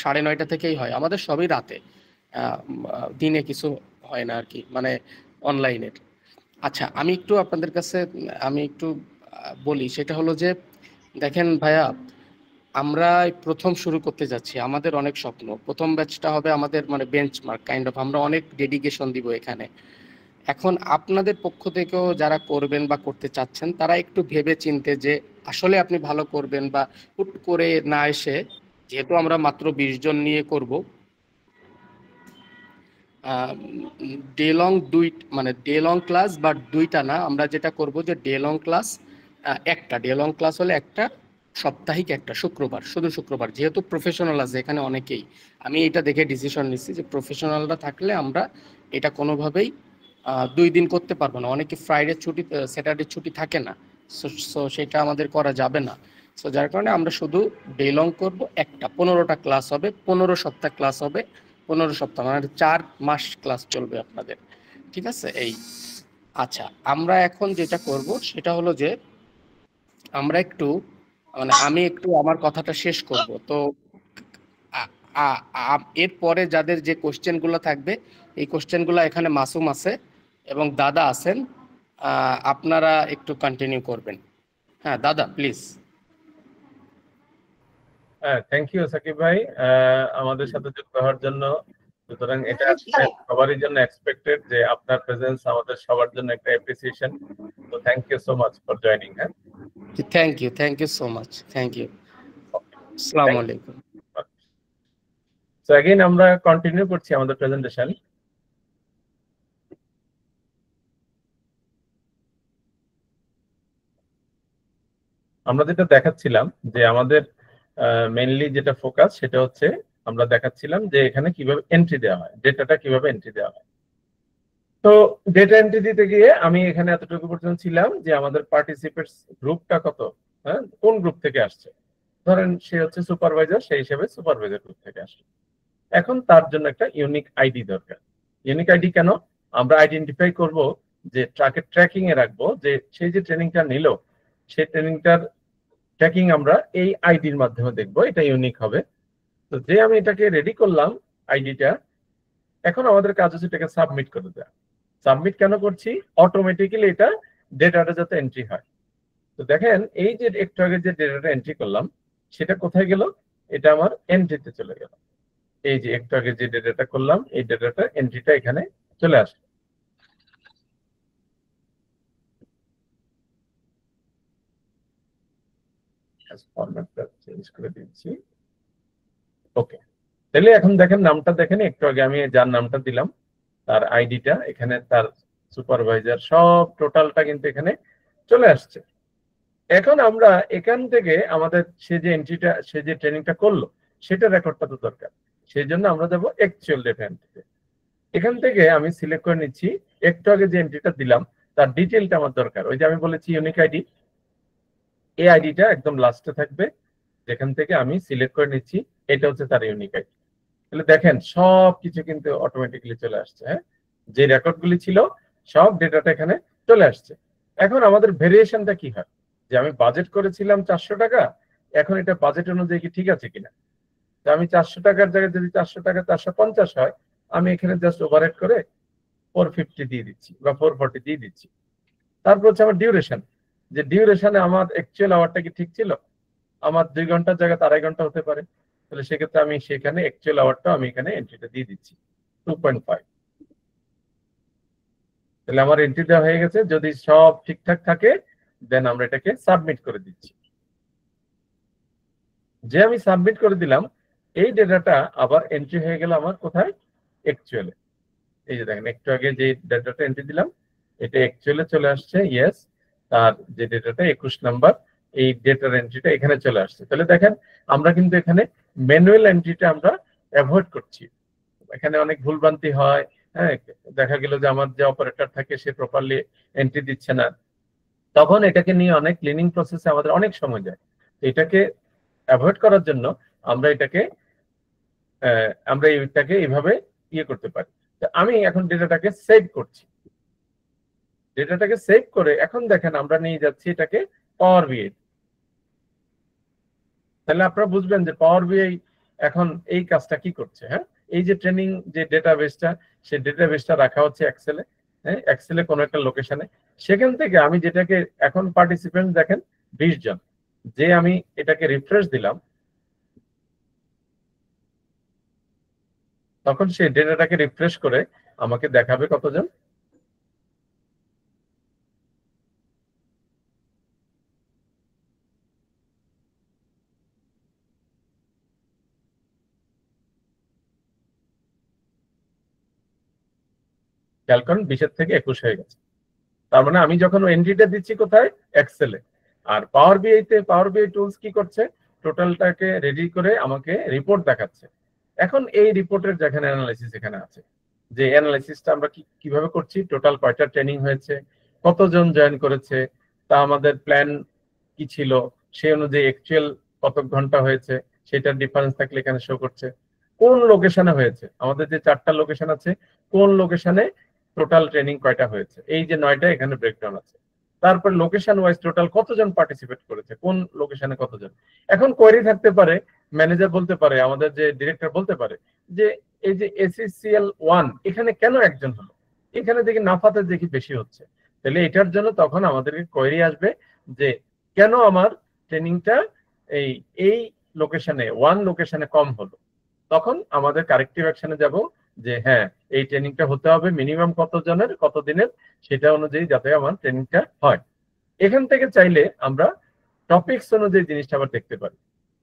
9:30 থেকেই হয়, আমাদের সবই রাতে, দিনে কিছু হয় না আর কি, মানে অনলাইনের। আচ্ছা, আমি একটু আপনাদের কাছে আমি একটু বলি, সেটা হলো যে দেখেন ভাইয়া, আমরা প্রথম শুরু করতে যাচ্ছি, আমাদের অনেক স্বপ্ন। প্রথম ব্যাচটা হবে আমাদের মানে বেঞ্চমার্ক কাইন্ড অফ, আমরা অনেক ডেডিকেশন দিব এখানে। এখন আপনাদের পক্ষ থেকেও যারা করবেন বা করতে চাচ্ছেন, তারা একটু ভেবে চিনতে যে আসলে আপনি ভালো করবেন, বা হুট করে না এসে, যেহেতু আমরা মাত্র 20 জন নিয়ে করব, day long day long class, but 2টা না, আমরা যেটা করব যে ডে লং ক্লাস একটা, ডে লং ক্লাস হলে একটা, সাপ্তাহিক একটা, শুক্রবার, শুধু শুক্রবার। যেহেতু প্রফেশনাল আছে এখানে অনেকেই, আমি এটা দেখে ডিসিশন নিচ্ছি যে প্রফেশনালরা থাকলে আমরা এটা কোনোভাবেই 2 দিন করতে পারবো না। অনেকে ফ্রাইডে ছুটি, স্যাটারডে ছুটি থাকে না, সো সেটা আমাদের করা যাবে না। সো যার কারণে আমরা শুধু ডে লং করবো একটা, 15টা ক্লাস হবে, 15 সপ্তাহ ক্লাস হবে, 15 সপ্তাহ মানে 4 মাস ক্লাস চলবে আপনাদের। ঠিক আছে এই। আচ্ছা, আমরা এখন যেটা করব সেটা হলো যে আমরা একটু মানে আমি একটু আমার কথাটা শেষ করব। তো এরপরে যাদের যে কোশ্চেনগুলো থাকবে, এই কোশ্চেনগুলো এখানে মাসুম আছে এবং দাদা আছেন, আপনারা একটু কন্টিনিউ করবেন। হ্যাঁ দাদা, প্লিজ। থ্যাংক ইউ সাকিব ভাই, আমাদের সাথে যুক্ত হওয়ার জন্য। সুতরাং এটা সবারই জন্য এক্সপেক্টেড যে আপনার প্রেজেন্স আমাদের সবার জন্য একটা অ্যাপ্রিসিয়েশন। তো thank you so much for joining. হ্যাঁ, thank you so much, thank you. আসসালামু আলাইকুম। সো अगेन আমরা কন্টিনিউ করছি আমাদের প্রেজেন্টেশন। আমরা যেটা দেখাচ্ছিলাম যে আমাদের মেইনলি যেটা ফোকাস সেটা হচ্ছে আমরা দেখাচ্ছিলাম যে এখানে কিভাবে এন্ট্রি দেওয়া হয়, ডেটাটা কিভাবে এন্ট্রি দেওয়া হয়। তো ডেটা এন্ট্রি দিতে গিয়ে আমি এখানে এতটুকু পর্যন্ত ছিলাম যে আমাদের পার্টিসিপেটস গ্রুপটা কত, হ্যাঁ, কোন গ্রুপ থেকে আসছে। ধরেন সে হচ্ছে সুপারভাইজার, সেই হিসেবে সুপারভাইজার গ্রুপ থেকে আসছে। এখন তার জন্য একটা ইউনিক আইডি দরকার। ইউনিক আইডি কেন? আমরা আইডেন্টিফাই করব যে ট্র্যাকিং এ রাখবো যে সেই যে ট্রেনিংটা নিল সেই ট্রেনিংটার ট্র্যাকিং আমরা এই আইডির মাধ্যমে দেখবো, এটা ইউনিক হবে। তো যে আমি এটাকে রেডি করলাম আইডিটা, এখন আমাদের কাজ হচ্ছে এটাকে সাবমিট করে দেওয়া। সাবমিট কেন করছি? অটোমেটিক্যালি এটা ডেটাটা যাতে এন্ট্রি হয়। তো দেখেন এই যে একটু আগে যে ডেটাটা এন্ট্রি করলাম সেটা কোথায় গেল? এটা আমার এন্ট্রিতে চলে গেল। এই যে একটু আগে যে ডেটাটা করলাম এই ডেটাটা এন্ট্রিটা এখানে চলে আসে। ফরম্যাটটা চেঞ্জ করে দিচ্ছি। ওকে, তাহলে এখন দেখেন নামটা দেখেন, একটু আগে আমি যার নামটা দিলাম তার আইডিটা এখানে, তার সুপারভাইজার সব টোটালটা কিন্তু এখানে চলে আসছে। এখন আমরা এখান থেকে আমাদের সে যে এন্ট্রিটা, সে যে ট্রেনিংটা করলো সেটা রেকর্ডটা তো দরকার। সেই জন্য আমরা যাবো অ্যাকচুয়াল ডেটা এন্ট্রিতে। এখান থেকে আমি সিলেক্ট করে নিচ্ছি একটু আগে যে এন্ট্রিটা দিলাম তার ডিটেলটা আমার দরকার। ওই যে আমি বলেছি ইউনিক আইডি, এই আইডিটা একদম লাস্টে থাকবে, যেখান থেকে আমি সিলেক্ট করে নিচ্ছি এটা হচ্ছে তার ইউনিক আইডি। তাহলে দেখেন সব কিছু কিন্তু অটোমেটিক্যালি চলে আসছে। হ্যাঁ, যে রেকর্ডগুলি ছিল সব ডেটাটা এখানে চলে আসছে। এখন আমাদের ভেরিয়েশনটা কি হয়? যে আমি বাজেট করেছিলাম 400 টাকা, এখন এটা বাজেট অনুযায়ী কি ঠিক আছে কিনা। তো আমি 400 টাকার জায়গায় যদি 400 টাকা 450 হয়, আমি এখানে জাস্ট ওভারহেড করে 450 দিয়ে দিচ্ছি বা 440 দিয়ে দিচ্ছি। তারপর হচ্ছে আমার ডিউরেশন, যে ডিউরেশনে আমার অ্যাকচুয়াল আওয়ারটা কি ঠিক ছিল? আমার 2 ঘন্টার জায়গায় 2.5 ঘন্টা হতে পারে। তাহলে সেক্ষেত্রে আমি সেখানে অ্যাকচুয়াল আওয়ারটা আমি এখানে এন্ট্রিটা দিয়ে দিচ্ছি 2.5। তাহলে আমার এন্ট্রি দেওয়া হয়ে গেছে। যদি সব ঠিকঠাক থাকে দেন আমরা এটাকে সাবমিট করে দিচ্ছি। যে আমি সাবমিট করে দিলাম এই ডেটাটা আবার এন্ট্রি হয়ে গেল আমার কোথায়? অ্যাকচুয়ালে। এই যে দেখেন একটু আগে যে ডেটাটা এন্ট্রি দিলাম এটা অ্যাকচুয়ালে চলে আসছে। ইয়েস, তার যে ডেটাটা 21 নাম্বার, এই ডেটার এন্ট্রিটা এখানে চলে আসছে। তাহলে দেখেন আমরা কিন্তু এখানে ম্যানুয়াল এন্ট্রিটা আমরা অ্যাভয়েড করছি। এখানে অনেক ভুলভ্রান্তি হয়। হ্যাঁ, দেখা গেল যে আমার যে অপারেটর থাকে সে প্রপারলি এন্ট্রি দিচ্ছে না, তখন এটাকে নিয়ে অনেক ক্লিনিং প্রসেসে আমাদের অনেক সময় যায়। এটাকে অ্যাভয়েড করার জন্য আমরা এটাকে এইভাবে ইয়ে করতে পারি। আমি এখন ডেটাটাকে সেভ করছি। ডেটাটাকে সেভ করে এখন দেখেন আমরা নিয়ে যাচ্ছি এটাকে পাওয়ার বিআই। তাহলে আপনারা বুঝবেন যে পাওয়ার বিআই এখন এই কাজটা কি করছে। হ্যাঁ, এই যে ট্রেনিং যে ডেটাবেসটা, সেই ডেটাবেসটা রাখা হচ্ছে এক্সেলে। হ্যাঁ, এক্সেলে কোনো একটা লোকেশনে। সেখান থেকে আমি যেটাকে এখন পার্টিসিপেন্ট দেখেন 20 জন, যে আমি এটাকে রিফ্রেশ দিলাম তখন সেই ডেটাটাকে রিফ্রেশ করে আমাকে দেখাবে কতজন। খেয়াল করেন 20 থেকে 21 হয়ে গেছে। তার মানে আমি যখন এন্ট্রিটা দিচ্ছি কোথায়? এক্সেলে। আর পাওয়ার বিআই টুলস কি করছে? টোটালটাকে রেডি করে আমাকে রিপোর্ট দেখাচ্ছে। এখন এই রিপোর্টের যেখানে অ্যানালাইসিস এখানে আছে, যে অ্যানালাইসিসটা আমরা কিভাবে করছি, টোটাল কয়টা ট্রেনিং হয়েছে, কতজন জয়েন করেছে, তা আমাদের প্ল্যান কি ছিল, সেই অনুযায়ী অ্যাকচুয়াল কত ঘন্টা হয়েছে সেটার ডিফারেন্স থাকলে এখানে শো করছে। কোন লোকেশনে হয়েছে, আমাদের যে 4টা লোকেশন আছে, কোন লোকেশনে টোটাল ট্রেনিং কয়টা হয়েছে, এই যে 9টা এখানে ব্রেকডাউন আছে। তারপর লোকেশন ওয়াইজ টোটাল কতজন পার্টিসিপেট করেছে, কোন লোকেশনে কতজন। এখন কোয়েরি থাকতে পারে, ম্যানেজার বলতে পারে, আমাদের যে ডিরেক্টর বলতে পারে যে এই যে এসিসিএল 1 এখানে কেন একজন হলো, এখানে দেখি নাফাতে দেখি বেশি হচ্ছে। তাহলে এটার জন্য তখন আমাদেরকে কোয়েরি আসবে যে কেন আমার ট্রেনিংটা এই লোকেশনে 1 লোকেশনে কম হলো। তখন আমাদের কারেক্টিভ অ্যাকশনে যাব যে হ্যাঁ এই ট্রেনিংটা হতে হবে মিনিমাম কতজনের কত দিনের, সেটা অনুযায়ী যাতে আমার ট্রেনিংটা হয়। এখান থেকে চাইলে আমরা টপিকস অনুযায়ী জিনিসটা আবার দেখতে পারি।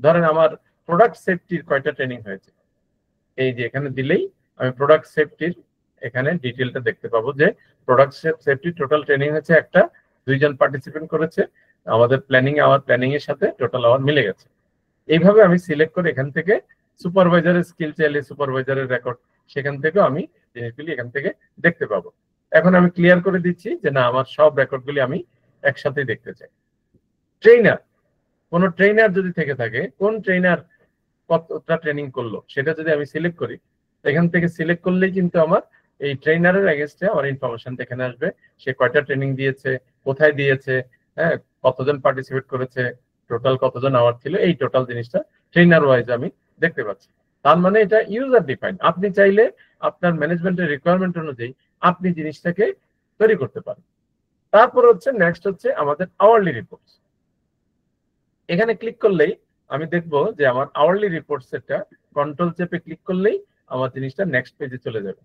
ধরেন আমার প্রোডাক্ট সেফটির কয়টা ট্রেনিং হয়েছে, এই যে এখানে দিলেই আমি প্রোডাক্ট সেফটির এখানে ডিটেলটা দেখতে পাবো যে প্রোডাক্ট সেফটি টোটাল ট্রেনিং হচ্ছে একটা, 2 জন পার্টিসিপেন্ট করেছে, আমাদের প্ল্যানিং এর সাথে টোটাল আওয়ার মিলে গেছে। এইভাবে আমি সিলেক্ট করে এখান থেকে সুপারভাইজারের স্কিল চাইলে সুপারভাইজারের রেকর্ড, সেখান থেকেও আমি জিনিসগুলি এখান থেকে দেখতে পাবো। এখন আমি ক্লিয়ার করে দিচ্ছি যে না আমার সব রেকর্ডগুলি আমি একসাথে দেখতে চাই। ট্রেনার, কোন ট্রেনার যদি থেকে থাকে, কোন ট্রেনার কতটা ট্রেনিং করলো সেটা যদি আমি সিলেক্ট করি, এখান থেকে সিলেক্ট করলেই কিন্তু আমার এই ট্রেনারের এগেইনস্টে আমার ইনফরমেশন এখানে আসবে, সে কয়টা ট্রেনিং দিয়েছে, কোথায় দিয়েছে, হ্যাঁ কতজন পার্টিসিপেট করেছে, টোটাল কতজন আওয়ার ছিল, এই টোটাল জিনিসটা ট্রেনার ওয়াইজ আমি দেখতে পাচ্ছি। তার মানে এটা ইউজার ডিফাইন, আপনি চাইলে আপনার ম্যানেজমেন্টের রিকোয়ারমেন্ট অনুযায়ী আপনি জিনিসটাকে তৈরি করতে পারেন। তারপর হচ্ছে নেক্সট হচ্ছে আমাদের আওয়ারলি রিপোর্টস। এখানে ক্লিক করলেই আমি দেখবো যে আমার আওয়ারলি রিপোর্টস এটা কন্ট্রোল চেপে ক্লিক করলেই আমার জিনিসটা নেক্সট পেজে চলে যাবে।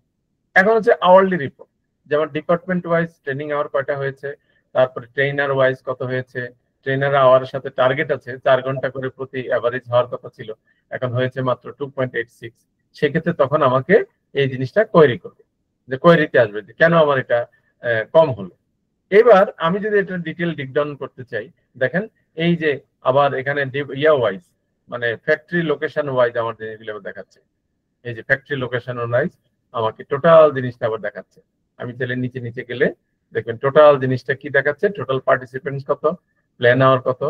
এখন হচ্ছে আওয়ারলি রিপোর্ট, যেমন ডিপার্টমেন্ট ওয়াইজ ট্রেনিং আওয়ার কয়টা হয়েছে, তারপরে ট্রেনার ওয়াইজ কত হয়েছে, ট্রেনার আওয়ারের সাথে টার্গেট আছে 4 ঘন্টা করে প্রতি এভারেজ হওয়ার কথা ছিল, এখন হয়েছে মাত্র 2.86। সেক্ষেত্রে তখন আমাকে এই জিনিসটা কোয়েরি করবে, যে কোয়েরিতে আসবে যে কেন আমার এটা কম হলো। এবার আমি যদি এটা ডিটেল ডিকডাউন করতে চাই, দেখেন এই যে আবার এখানে ইয়া ওয়াইজ মানে ফ্যাক্টরি লোকেশন ওয়াইজ আমার জিনিসগুলো দেখাচ্ছে, এই যে ফ্যাক্টরি লোকেশন ওয়াইজ আমাকে টোটাল জিনিসটা আবার দেখাচ্ছে। আমি চাইলে নিচে নিচে গেলে দেখবেন টোটাল জিনিসটা কি দেখাচ্ছে, টোটাল পার্টিসিপেন্টস কত, প্ল্যান আওয়ার কত,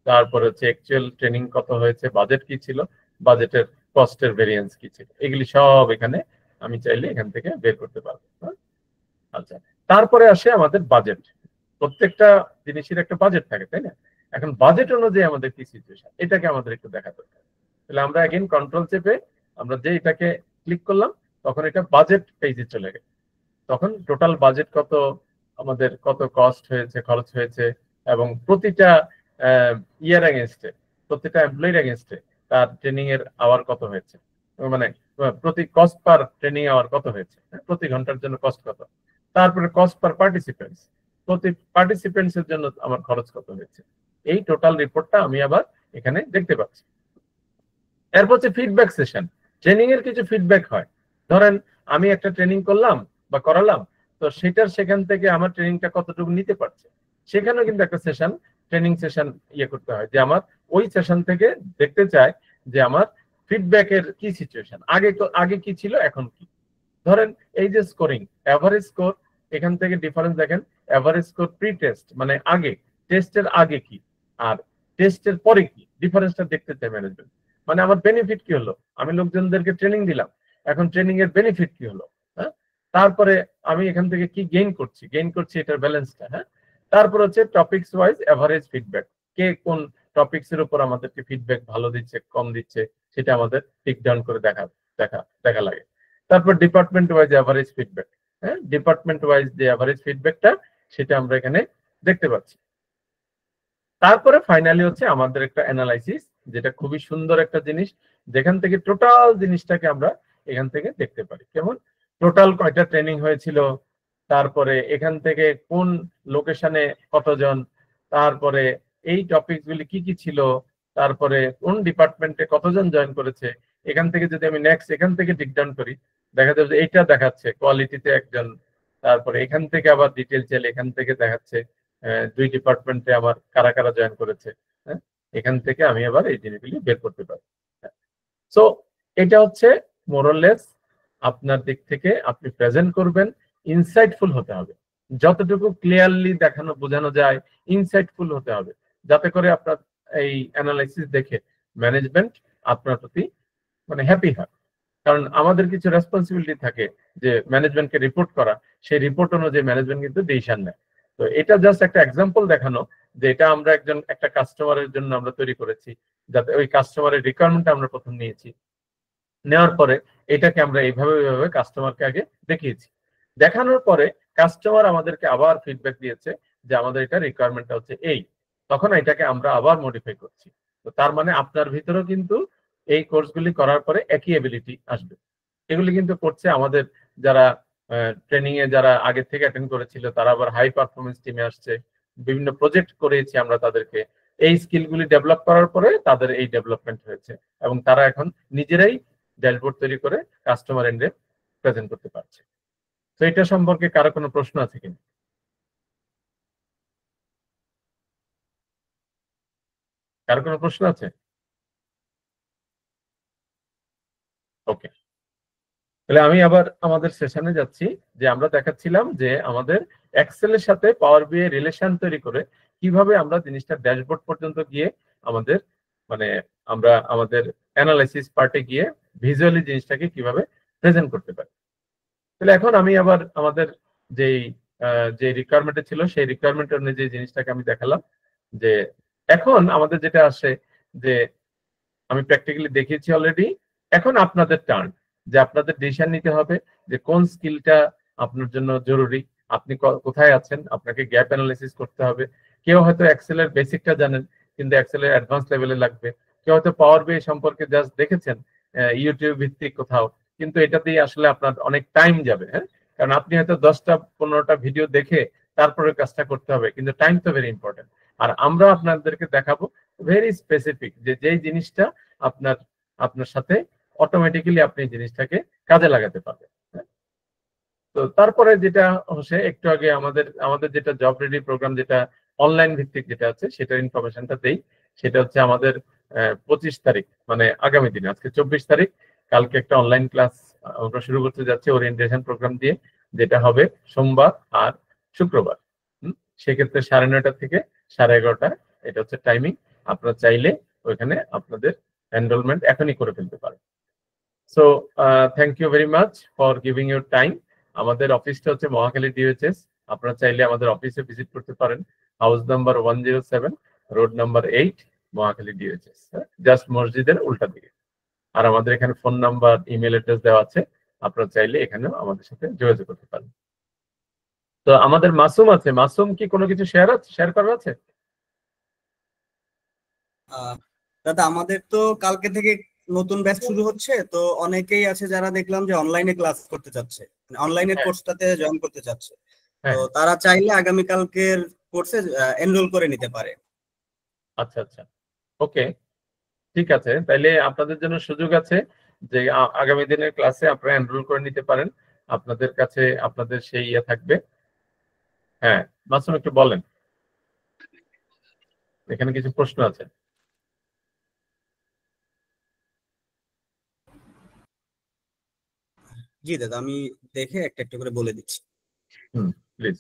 তারপর হচ্ছে অ্যাকচুয়াল ট্রেনিং কত হয়েছে, বাজেট কি ছিল, বাজেটের কস্টের ভেরিয়েন্স কি ছিল, এগুলি সব এখানে আমি চাইলে এখান থেকে বের করতে পারবো। আচ্ছা, তারপরে আসে আমাদের বাজেট। প্রত্যেকটা জিনিসের একটা বাজেট থাকে, তাই না? এখন বাজেট অনুযায়ী আমাদের কি সিচুয়েশন, এটাকে আমাদের একটু দেখা দরকার। তাহলে আমরা এগেইন কন্ট্রোল চেপে আমরা যে এটাকে ক্লিক করলাম, তখন এটা বাজেট পেজে চলে গেল। তখন টোটাল বাজেট কত, আমাদের কত কস্ট হয়েছে, খরচ হয়েছে, এবং প্রতিটা ইয়ার এগেনস্টে, প্রতিটা এমপ্লয়ির এগেনস্টে তার ট্রেনিং এর আওয়ার কত হয়েছে, মানে প্রতি কস্ট পার ট্রেনিং আওয়ার কত হয়েছে, প্রতি ঘন্টার জন্য কস্ট কত, তারপরে কস্ট পার পার্টিসিপেন্টস, প্রতি পার্টিসিপেন্টস এর জন্য আমার খরচ কত হয়েছে, এই টোটাল রিপোর্টটা আমি আবার এখানে দেখতে পাচ্ছি। এরপর হচ্ছে ফিডব্যাক সেশন, ট্রেনিং এর কিছু ফিডব্যাক হয়। ধরেন আমি একটা ট্রেনিং করলাম বা করালাম, তো সেটার সেখান থেকে আমার ট্রেনিংটা কতটুকু নিতে পারছে, সেখানেও কিন্তু একটা সেশন, ট্রেনিং সেশন ইয়ে করতে হয়, যে আমার ওই সেশন থেকে দেখতে চায় যে আমার ফিডব্যাকের কি সিচুয়েশন, আগে কি ছিল এখন কি। ধরেন এই যে স্কোরিং, এভারেজ স্কোর, এখান থেকে ডিফারেন্স দেখেন, এভারেজ স্কোর প্রি টেস্ট মানে আগে, টেস্টের আগে কি আর টেস্টের পরে কি, ডিফারেন্সটা দেখতে চাই ম্যানেজমেন্ট। মানে আমার বেনিফিট কি হলো, আমি লোকজনদেরকে ট্রেনিং দিলাম, এখন ট্রেনিং এর বেনিফিট কি হলো, হ্যাঁ, তারপরে আমি এখান থেকে কি গেইন করছি এটার ব্যালেন্সটা, হ্যাঁ। তারপর হচ্ছে টপিকস ওয়াইজ এভারেজ ফিডব্যাক, কে কোন টপিকস এর উপর আমাদেরকে ফিডব্যাক ভালো দিচ্ছে কম দিচ্ছে, সেটা আমাদের টিক ডাউন করে দেখা লাগে। তারপর ডিপার্টমেন্ট ওয়াইজ এভারেজ ফিডব্যাক, হ্যাঁ, ডিপার্টমেন্ট ওয়াইজ যে এভারেজ ফিডব্যাকটা সেটা আমরা এখানে দেখতে পাচ্ছি। তারপরে ফাইনালি হচ্ছে আমাদের একটা অ্যানালাইসিস, যেটা খুবই সুন্দর একটা জিনিস, যেখান থেকে টোটাল জিনিসটাকে আমরা এখান থেকে দেখতে পারি। যেমন টোটাল কয়টা ট্রেনিং হয়েছিল, তারপরে এখান থেকে কোন লোকেশনে কতজন, তারপরে এই টপিকগুলি কি কি ছিল, তারপরে কোন ডিপার্টমেন্টে কতজন জয়েন করেছে। এখান থেকে যদি আমি নেক্সট এখান থেকে ডিক ডাউন করি, দেখা যাবে যে এটা দেখাচ্ছে কোয়ালিটিতে একজন, তারপরে এখান থেকে আবার ডিটেল চাইলে এখান থেকে দেখাচ্ছে 2 ডিপার্টমেন্টে আমার কারা কারা জয়েন করেছে, হ্যাঁ, এখান থেকে আমি আবার এই জিনিসগুলি বের করতে পারি। সো এটা হচ্ছে মোরলেস আপনার দিক থেকে আপনি প্রেজেন্ট করবেন, ইনসাইটফুল হতে হবে, যতটুকু ক্লিয়ারলি বোঝানো যায় ইনসাইটফুল হতে হবে, যাতে করে আপনার এই অ্যানালাইসিস দেখে ম্যানেজমেন্ট আপনার প্রতি মানে হ্যাপি হয়। কারণ আমাদের কিছু রেসপন্সিবিলিটি থাকে যে ম্যানেজমেন্টকে রিপোর্ট করা, সেই রিপোর্ট অনুযায়ী ম্যানেজমেন্ট কিন্তু ডিসিশন নেয়। তো এটা জাস্ট একটা এক্সাম্পল দেখানো যে এটা আমরা একটা কাস্টমারের জন্য আমরা তৈরি করেছি, যাতে ওই কাস্টমারের রিকোয়ারমেন্টটা আমরা প্রথম নিয়েছি, নেওয়ার পরে এটাকে আমরা এইভাবে কাস্টমারকে আগে দেখিয়েছি, দেখানোর পরে কাস্টমার আমাদেরকে আবার ফিডব্যাক দিয়েছে যে আমাদের এটা রিকোয়ারমেন্টটা হচ্ছে এই, তখন এটাকে আমরা আবার মডিফাই করছি। তো তার মানে আপনার ভিতরেও কিন্তু এই কোর্সগুলি করার পরে একই এবিলিটি আসবে। এগুলি কিন্তু করছে আমাদের যারা ট্রেনিং এ যারা আগে থেকে অ্যাটেন্ড করেছিল, তারা আবার হাই পারফরমেন্স টিমে আসছে, বিভিন্ন প্রজেক্ট করেছি আমরা তাদেরকে। এই স্কিলগুলি ডেভেলপ করার পরে তাদের এই ডেভেলপমেন্ট হয়েছে এবং তারা এখন নিজেরাই ড্যাশবোর্ড তৈরি করে কাস্টমার এন্ডে প্রেজেন্ট করতে পারছে। তো এটা সম্পর্কে কারো কোনো প্রশ্ন আছে কিনা? কারো কোনো প্রশ্ন আছে? ওকে, তাহলে আমি আবার আমাদের সেশনে যাচ্ছি, যে আমরা দেখাচ্ছিলাম যে আমাদের এক্সেলের সাথে পাওয়ার বিআই রিলেশন তৈরি করে কিভাবে আমরা জিনিসটা ড্যাশবোর্ড পর্যন্ত গিয়ে আমাদের মানে আমরা আমাদের অ্যানালাইসিস পার্টে গিয়ে ভিজুয়ালি জিনিসটাকে কিভাবে প্রেজেন্ট করতে পারি। তাহলে এখন আমি আবার আমাদের যে রিকোয়ারমেন্টে ছিল সেই রিকোয়ারমেন্ট অনুযায়ী জিনিসটাকে আমি দেখালাম, যে এখন আমাদের যেটা আসে যে আমি প্র্যাকটিক্যালি দেখিয়েছি অলরেডি, এখন আপনাদের টার্ন, যে আপনাদের ডিসিশন নিতে হবে যে কোন স্কিলটা আপনার জন্য জরুরি, আপনি কোথায় আছেন, আপনাকে গ্যাপ অ্যানালাইসিস করতে হবে। কেউ হয়তো এক্সেলের বেসিকটা জানেন কিন্তু এক্সেলের অ্যাডভান্স লেভেলে লাগবে, কেউ হয়তো পাওয়ার বিআই সম্পর্কে জাস্ট দেখেছেন ইউটিউব ভিত্তিক কোথাও, কিন্তু এটাতেই আসলে আপনার অনেক টাইম যাবে। হ্যাঁ, কারণ আপনি হয়তো 10টা-15টা ভিডিও দেখে তারপরে কাজটা করতে হবে, কিন্তু টাইম তো ভেরি ইম্পর্টেন্ট। আর আমরা আপনাদেরকে দেখাবো ভেরি স্পেসিফিক, যে যেই জিনিসটা আপনার সাথে অটোমেটিক্যালি আপনি জিনিসটাকে কাজে লাগাতে পারবেন। তো তারপরে যেটা হচ্ছে একটু আগে আমাদের যেটা জব রেডি প্রোগ্রাম, যেটা অনলাইন ভিত্তিক যেটা আছে, সেটার ইনফরমেশনটা দেই। সেটা হচ্ছে আমাদের 25 তারিখ, মানে আগামী দিনে, আজকে 24 তারিখ, কালকে একটা অনলাইন ক্লাস আমরা শুরু করতে যাচ্ছি ওরিয়েন্টেশন প্রোগ্রাম দিয়ে, যেটা হবে সোমবার আর শুক্রবার। সেক্ষেত্রে 9:30 থেকে 11:30 এটা হচ্ছে টাইমিং। আপনারা চাইলে ওইখানে আপনাদের এনরোলমেন্ট এখনই করে ফেলতে পারেন। So thank you very much for giving your time. আমাদের অফিসটা হচ্ছে মহাখালী ডিওএইচএস। আপনারা চাইলে আমাদের অফিসে ভিজিট করতে পারেন, house number 107, road number 8, Mohakhali DOHS, just মসজিদের উল্টা দিকে। আর আমাদের এখানে ফোন নাম্বার, ইমেল অ্যাড্রেস দেওয়া আছে, আপনারা চাইলে এখানেও আমাদের সাথে যোগাযোগ করতে পারেন। তো আমাদের মাসুম আছে, মাসুম কি কোনো কিছু শেয়ার করার আছে? দাদা, আমাদের তো কালকে থেকে নতুন ব্যাচ শুরু হচ্ছে, তো অনেকেই আছে যারা দেখলাম যে অনলাইনে ক্লাস করতে চাচ্ছে, অনলাইনে কোর্সটাতে জয়েন করতে চাচ্ছে। তো তারা চাইলে আগামী কালকের কোর্সে এনরোল করে নিতে পারে। আচ্ছা আচ্ছা, ওকে, ঠিক আছে। তাইলে আপনাদের জন্য সুযোগ আছে যে আগামী দিনের ক্লাসে আপনারা এনরোল করে নিতে পারেন। আপনাদের কাছে আপনাদের সেই ইয়ে থাকবে। হ্যাঁ মাসুম, একটু বলেন, এখানে কিছু প্রশ্ন আছে। জি দাদা, আমি দেখে একটা একটা করে বলে দিচ্ছি। প্লিজ।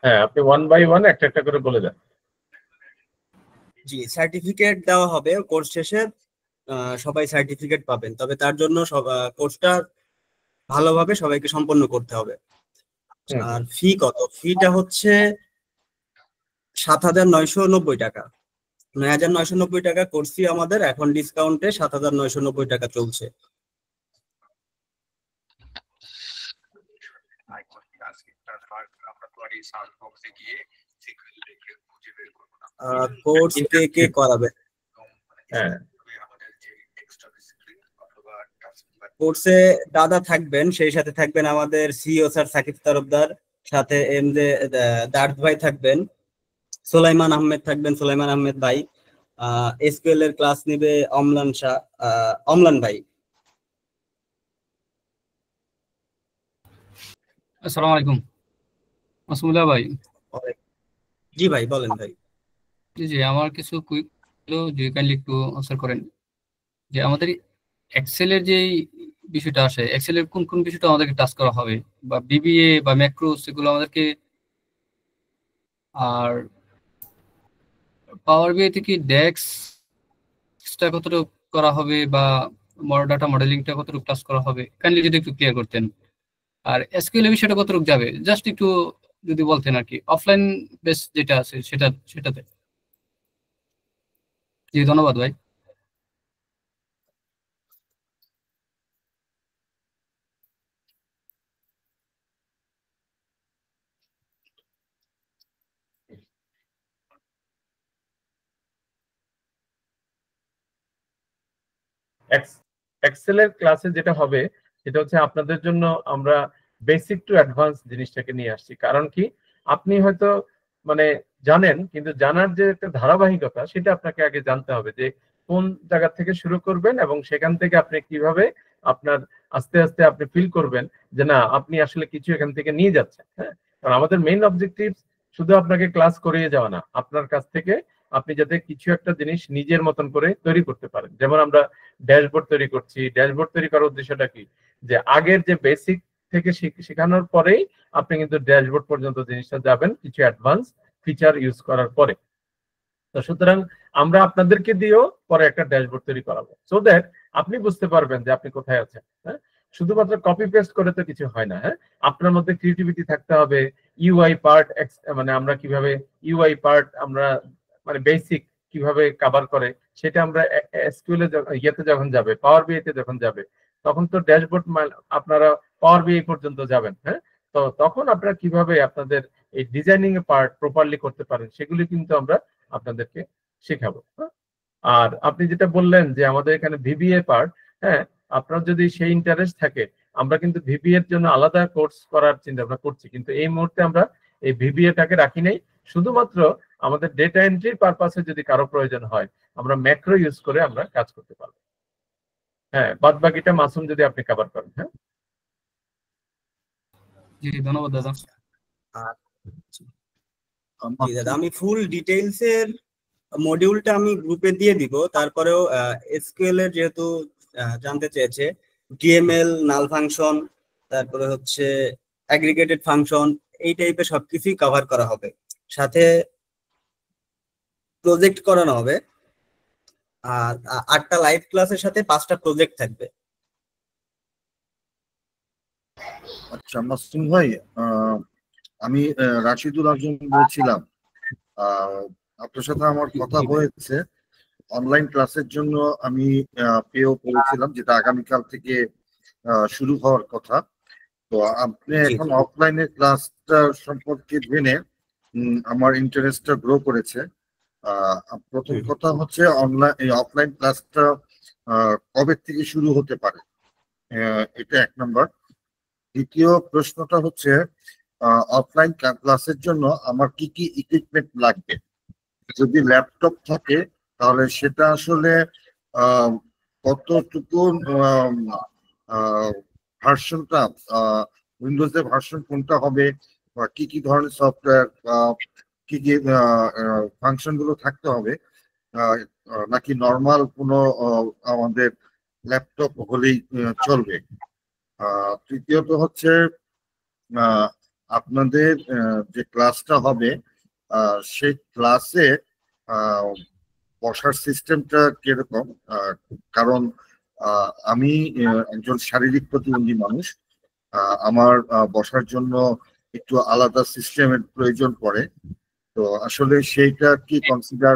হ্যাঁ, আপনি 1 বাই 1 একটা একটা করে বলে দেন। জি, সার্টিফিকেট দেওয়া হবে কোর্স শেষে, সবাই সার্টিফিকেট পাবেন, তবে তার জন্য কোর্সটা ভালোভাবে সবাইকে সম্পন্ন করতে হবে। আর ফি কত? ফিটা হচ্ছে 7,990 টাকা। 9,990 টাকা কোর্স ফি আমাদের, এখন ডিসকাউন্টে 7,990 টাকা চলছে। কোর্স কে করাবে? হ্যাঁ, কোর্সে দাদা থাকবেন, সেই সাথে থাকবেন আমাদের সিইও স্যার সাকিব তরফদার, সাথে এমজে দার্থ ভাই থাকবেন, সুলাইমান আহমেদ থাকবেন, সুলাইমান আহমেদ ভাই। এসকিউএল এর ক্লাস নেবে অমলান ভাই। আসসালামু আলাইকুম মাসুমুল্লাহ ভাই। জি ভাই, বলেন ভাই। জি আমার কিছু কুইক যে কাইন্ডলি একটু আনসার করেন, যে আমাদের এক্সেলের যে বিষয়টা আসে, এক্সেলের কোন কোন বিষয়টা আমাদেরকে টাচ করা হবে, বা বিবিএ বা ম্যাক্রোস এগুলো আমাদেরকে, আর পাওয়ার বিআই থেকে ডেক্সটা কতটুকু করা হবে, বা ডাটা মডেলিংটা কতটুকু টাচ করা হবে, কাইন্ডলি যদি একটু ক্লিয়ার করতেন। আর এসকিউএল এর বিষয়টা কতটুকু যাবে জাস্ট একটু যদি বলতেন আর কি, অফলাইন বেস যেটা আছে সেটাতে। জি ধন্যবাদ ভাই। এক্সেলের ক্লাসে যেটা হবে সেটা হচ্ছে আপনাদের জন্য আমরা বেসিক টু অ্যাডভান্স জিনিসটাকে নিয়ে আসছি। কারণ কি, আপনি হয়তো মানে জানেন, কিন্তু জানার যে একটা ধারাবাহিকতা সেটা আপনাকে আগে জানতে হবে যে কোন জায়গা থেকে শুরু করবেন এবং সেখান থেকে আপনি কিভাবে আপনার আস্তে আস্তে আপনি ফিল করবেন যে না আপনি আসলে কিছু এখান থেকে নিয়ে যাচ্ছেন। হ্যাঁ, কারণ আমাদের মেইন অবজেক্টিভ শুধু আপনাকে ক্লাস করিয়ে যাওয়া না, আপনার কাছ থেকে আপনি যাতে কিছু একটা জিনিস নিজের মতন করে তৈরি করতে পারেন। যেমন আমরা ড্যাশবোর্ড তৈরি করছি। ড্যাশবোর্ড তৈরি করার উদ্দেশ্যটা কি, যে আগের যে বেসিক থেকে শেখানোর পরেই আপনি কিন্তু ড্যাশবোর্ড পর্যন্ত জিনিসটা যাবেন কিছু অ্যাডভান্স ফিচার ইউজ করার পরে। তো সুতরাং আমরা আপনাদেরকে দিয়েও পরে একটা ড্যাশবোর্ড তৈরি করাবো, সো দ্যাট আপনি বুঝতে পারবেন যে আপনি কোথায় আছেন। হ্যাঁ, শুধুমাত্র কপি পেস্ট করে তো কিছু হয় না। হ্যাঁ, আপনার মধ্যে ক্রিয়েটিভিটি থাকতে হবে। ইউআই পার্ট, মানে আমরা কিভাবে ইউআই পার্ট আমরা মানে বেসিক কিভাবে কভার করে সেটা আমরা এসকিউএল এ ইয়েতে যখন যাবে, পাওয়ার বিআই তে যখন যাবে, তখন তো ড্যাশবোর্ড আপনারা পাওয়ার বিআই পর্যন্ত যাবেন। হ্যাঁ, তো তখন আপনারা কিভাবে আপনাদের এই ডিজাইনিং এর পার্ট প্রপারলি করতে পারেন সেগুলি কিন্তু আমরা আপনাদেরকে শেখাবো। হ্যাঁ? আর আপনি যেটা বললেন যে আমাদের এখানে ভিবিএ পার্ট, হ্যাঁ, আপনার যদি সেই ইন্টারেস্ট থাকে আমরা কিন্তু ভিবিএ এর জন্য আলাদা কোর্স করার চিন্তা ভাবনা করছি, কিন্তু এই মুহূর্তে আমরা এই ভিবিএ টাকে রাখি নাই। শুধুমাত্র আমাদের ডেটা এন্ট্রির পারপাসে যদি কারো প্রয়োজন হয় আমরা ম্যাক্রো ইউজ করে আমরা কাজ করতে পারবো। হ্যাঁ, বাদ বাকিটা মাসুম যদি আপনি কভার করেন। হ্যাঁ, জি ধন্যবাদ দাদা। জি দাদা, আমি ফুল ডিটেইলস এর মডিউলটা আমি গ্রুপে দিয়ে দিব। তারপরেও এসকিউএল এর যেহেতু জানতে চেয়েছে, ডিএমএল, নাল ফাংশন, তারপরে হচ্ছে অ্যাগ্রিগেটেড ফাংশন, এই টাইপের সবকিছুই কভার করা হবে। সাথে প্রজেক্ট করানো হবে। আর 8টা লাইভ ক্লাসের সাথে 5টা প্রজেক্ট থাকবে। আচ্ছা মাসুম ভাই, আমি রাশিদুল আজম বলছিলাম। আপনার সাথে আমার কথা হয়েছে অনলাইন ক্লাসের জন্য। আমি পেও করেছিলাম, যেটা আগামীকাল থেকে শুরু হওয়ার কথা। তো আপনি এখন অফলাইনের ক্লাসটা সম্পর্কে জেনে আমার ইন্টারেস্টটা গ্রো করেছে। প্রথম কথা হচ্ছে অফলাইন ক্লাসটা কবে থেকে শুরু হতে পারে, এটা 1 নম্বর। দ্বিতীয় প্রশ্নটা হচ্ছে অফলাইন ক্লাসের জন্য আমার কি কি ইকুইপমেন্ট লাগবে? যদি ল্যাপটপ থাকে তাহলে সেটা আসলে কতটুকু ভার্সনটা, উইন্ডোজের ভার্সন কোনটা হবে, বা কি কি ধরনের সফটওয়্যার, কি কি ফাংশন গুলো থাকতে হবে, নাকি নর্মাল কোনো আমাদের ল্যাপটপ হলেই চলবে? তৃতীয়ত হচ্ছে আপনাদের যে ক্লাসটা হবে সেই ক্লাসে বসার সিস্টেমটা কিরকম? কারণ আমি একজন শারীরিক প্রতিবন্ধী মানুষ, আমার বসার জন্য একটু আলাদা সিস্টেমের প্রয়োজন পড়ে। তো আসলে সেইটা কি কনসিডার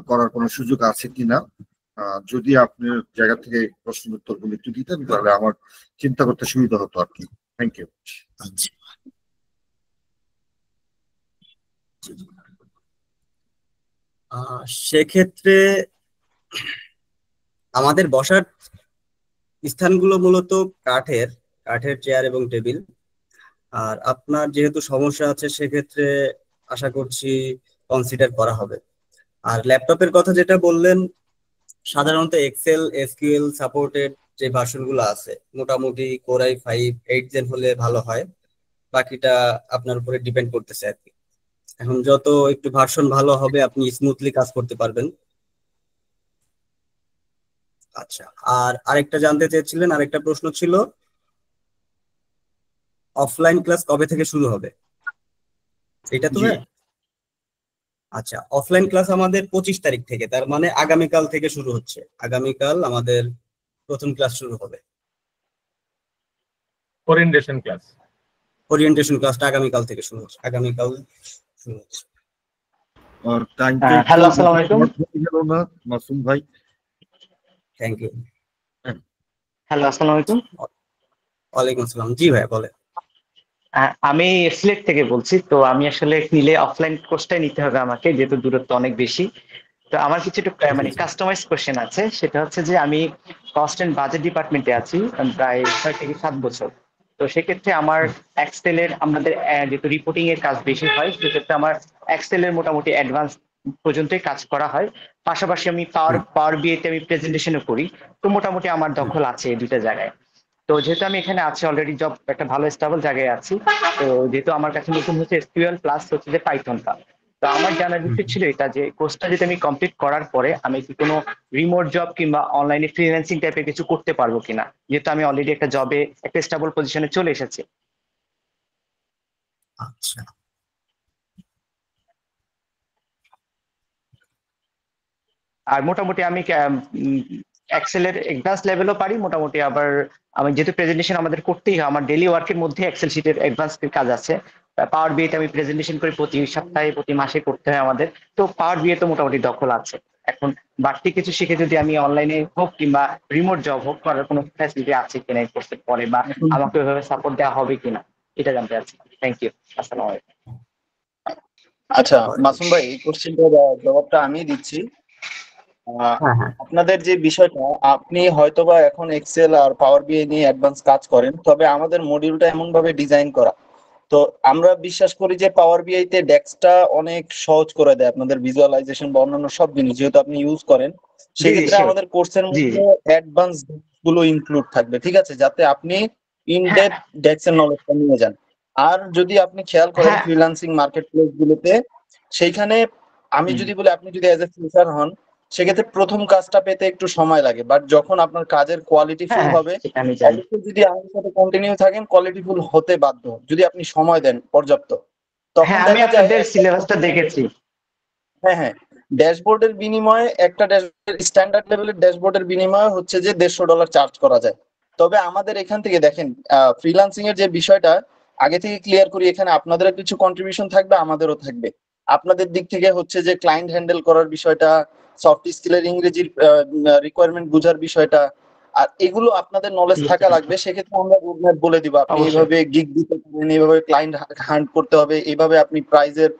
করার কোনো সুযোগ আছে কিনা? যদি আপনার জায়গা থেকে প্রশ্নের উত্তরগুলো একটু দিতেন তাহলে আমার চিন্তা করতে সুবিধা হতো আর কি। Thank you. সেক্ষেত্রে আমাদের বসার স্থানগুলো মূলত কাঠের চেয়ার এবং টেবিল। আর আপনার যেহেতু সমস্যা আছে সেক্ষেত্রে আশা করছি কনসিডার করা হবে। আর ল্যাপটপের কথা যেটা বললেন, সাধারণত এক্সেল, এসকিউএল সাপোর্টেড যে ভার্সনগুলো আছে মোটামুটি কোর i5 8 জেন হলে ভালো হয়। বাকিটা আপনার উপরে ডিপেন্ড করতেছে আর কি। এখন যত একটু ভার্সন ভালো হবে আপনি স্মুথলি কাজ করতে পারবেন। আচ্ছা, আর আরেকটা জানতে চেয়েছিলেন, আরেকটা প্রশ্ন ছিল অফলাইন ক্লাস কবে থেকে শুরু হবে, এটা তো? আচ্ছা, অফলাইন ক্লাস আমাদের 25 তারিখ থেকে, তার মানে আগামীকাল থেকে শুরু হচ্ছে। আগামীকাল আমাদের প্রথম ক্লাস শুরু হবে। ওরিয়েন্টেশন ক্লাস, ওরিয়েন্টেশন ক্লাসটা আগামীকাল থেকে শুরু হচ্ছে। আগামীকাল শুরু হচ্ছে। और टाइम पे হ্যালো, আসসালামু আলাইকুম। গেল না মাসুম ভাই। Thank you. হ্যালো, আসসালামু আলাইকুম। ওয়ালাইকুম আসসালাম। জি ভাই বলে। আমি সিলেট থেকে বলছি। তো আমি আসলে নিলে অফলাইন কোর্সটাই নিতে হবে আমাকে, যেহেতু দূরত্ব অনেক বেশি। তো আমার কিছু একটু মানে কাস্টমাইজ কোশ্চেন আছে। সেটা হচ্ছে যে আমি কস্ট এন্ড বাজেট ডিপার্টমেন্টে আছি প্রায় 6 থেকে 7 বছর। তো সেক্ষেত্রে আমার এক্সেলের আমাদের যেহেতু রিপোর্টিং এর কাজ বেশি হয়, সেক্ষেত্রে আমার এক্সেলের মোটামুটি অ্যাডভান্স পর্যন্তই কাজ করা হয়। পাশাপাশি আমি পাওয়ার বিএতে আমি প্রেজেন্টেশনও করি। তো মোটামুটি আমার দখল আছে এই দুইটা জায়গায়। তো যেহেতু আমি এখানে আছি অলরেডি জব একটা ভালো স্টেবল জায়গায় আছি। তো যেহেতু আমার কাছে নতুন হচ্ছে এসকিউএল প্লাস হচ্ছে যে পাইথনটা। তো আমার জানার বিষয় ছিল এটা যে কোর্সটা যদি আমি কমপ্লিট করার পরে আমি কি কোনো রিমোট জব কিংবা অনলাইনে ফ্রিল্যান্সিং টাইপের কিছু করতে পারবো কিনা, যেহেতু আমি অলরেডি একটা জবে একটা স্টেবল পজিশনে চলে এসেছি। আচ্ছা আর মোটামুটি আমি এক্সেলের অ্যাডভান্স লেভেলও পারি মোটামুটি। আবার আমি যেহেতু প্রেজেন্টেশন আমাদের করতেই হয়, আমার ডেইলি ওয়ার্কের মধ্যে এক্সেল শিটের অ্যাডভান্স কাজ আছে। পাওয়ার বিএতে আমি প্রেজেন্টেশন করি প্রতি সপ্তাহে, প্রতি মাসে করতে হয় আমাদের। তো পাওয়ার বিএ তো মোটামুটি দখল আছে। এখন বাড়তি কিছু শিখে যদি আমি অনলাইনে হোক কিংবা রিমোট জব হোক করার কোনো ফ্যাসিলিটি আছে কিনা এই কোর্সের পরে, বা আমাকে ওইভাবে সাপোর্ট দেওয়া হবে কিনা, এটা জানতে চাচ্ছি। Thank you. আসসালামু আলাইকুম। আচ্ছা মাসুম ভাই, এই কোশ্চেনটার জবাবটা আমি দিচ্ছি। আপনাদের যে বিষয়টা, আপনি হয়তোবা এখন এক্সেল আর পাওয়ার বিআই নিয়ে অ্যাডভান্স কাজ করেন, তবে আমাদের মডিউলটা এমন ভাবে ডিজাইন করা, তো আমরা বিশ্বাস করি যে পাওয়ার বিআই তে ডেক্সটা অনেক সহজ করে দেয় আপনাদের ভিজুয়ালাইজেশন বা অন্যান্য সব জিনিস, যেহেতু আপনি ইউজ করেন। সেক্ষেত্রে আমাদের কোর্সের মধ্যে অ্যাডভান্স গুলো ইনক্লুড থাকবে, ঠিক আছে, যাতে আপনি ইন ডেপথ ডেক্সের নলেজটা নিয়ে যান। আর যদি আপনি খেয়াল করেন ফ্রিল্যান্সিং মার্কেট প্লেস গুলোতে, সেইখানে আমি যদি বলি আপনি যদি অ্যাজ এ ফ্রেশার হন, সেক্ষেত্রে প্রথম কাজটা পেতে একটু সময় লাগে, বাট যখন আপনার কাজের কোয়ালিটি ফুল হবে, অবশ্যই যদি আমাদের সাথে কন্টিনিউ থাকেন কোয়ালিটি ফুল হতে বাধ্য, যদি আপনি সময় দেন পর্যাপ্ত। তখন আমি আপনাদের সিলেবাসটা দেখেছি। হ্যাঁ হ্যাঁ, ড্যাশবোর্ডের বিনিময়ে একটা ড্যাশবোর্ডের স্ট্যান্ডার্ড লেভেলের ড্যাশবোর্ডের বিনিময়ে হচ্ছে যে $150 চার্জ করা যায়। তবে আমাদের এখান থেকে দেখেন ফ্রিল্যান্সিং এর যে বিষয়টা আগে থেকে ক্লিয়ার করি, এখানে আপনাদেরও কিছু কন্ট্রিবিউশন থাকবে, আমাদেরও থাকবে। আপনাদের দিক থেকে হচ্ছে যে ক্লায়েন্ট হ্যান্ডেল করার বিষয়টা, সফট স্কিলের ইংরেজির রিকোয়ারমেন্ট বোঝার বিষয়টা, আর এগুলো আপনাদের নলেজ থাকা লাগবে। সেক্ষেত্রে আমরা রোডম্যাপ বলে দিব, আপনি এইভাবে গিগ দিতে পারেন, এইভাবে ক্লায়েন্ট হান্ট করতে হবে, এইভাবে আপনি প্রাইজের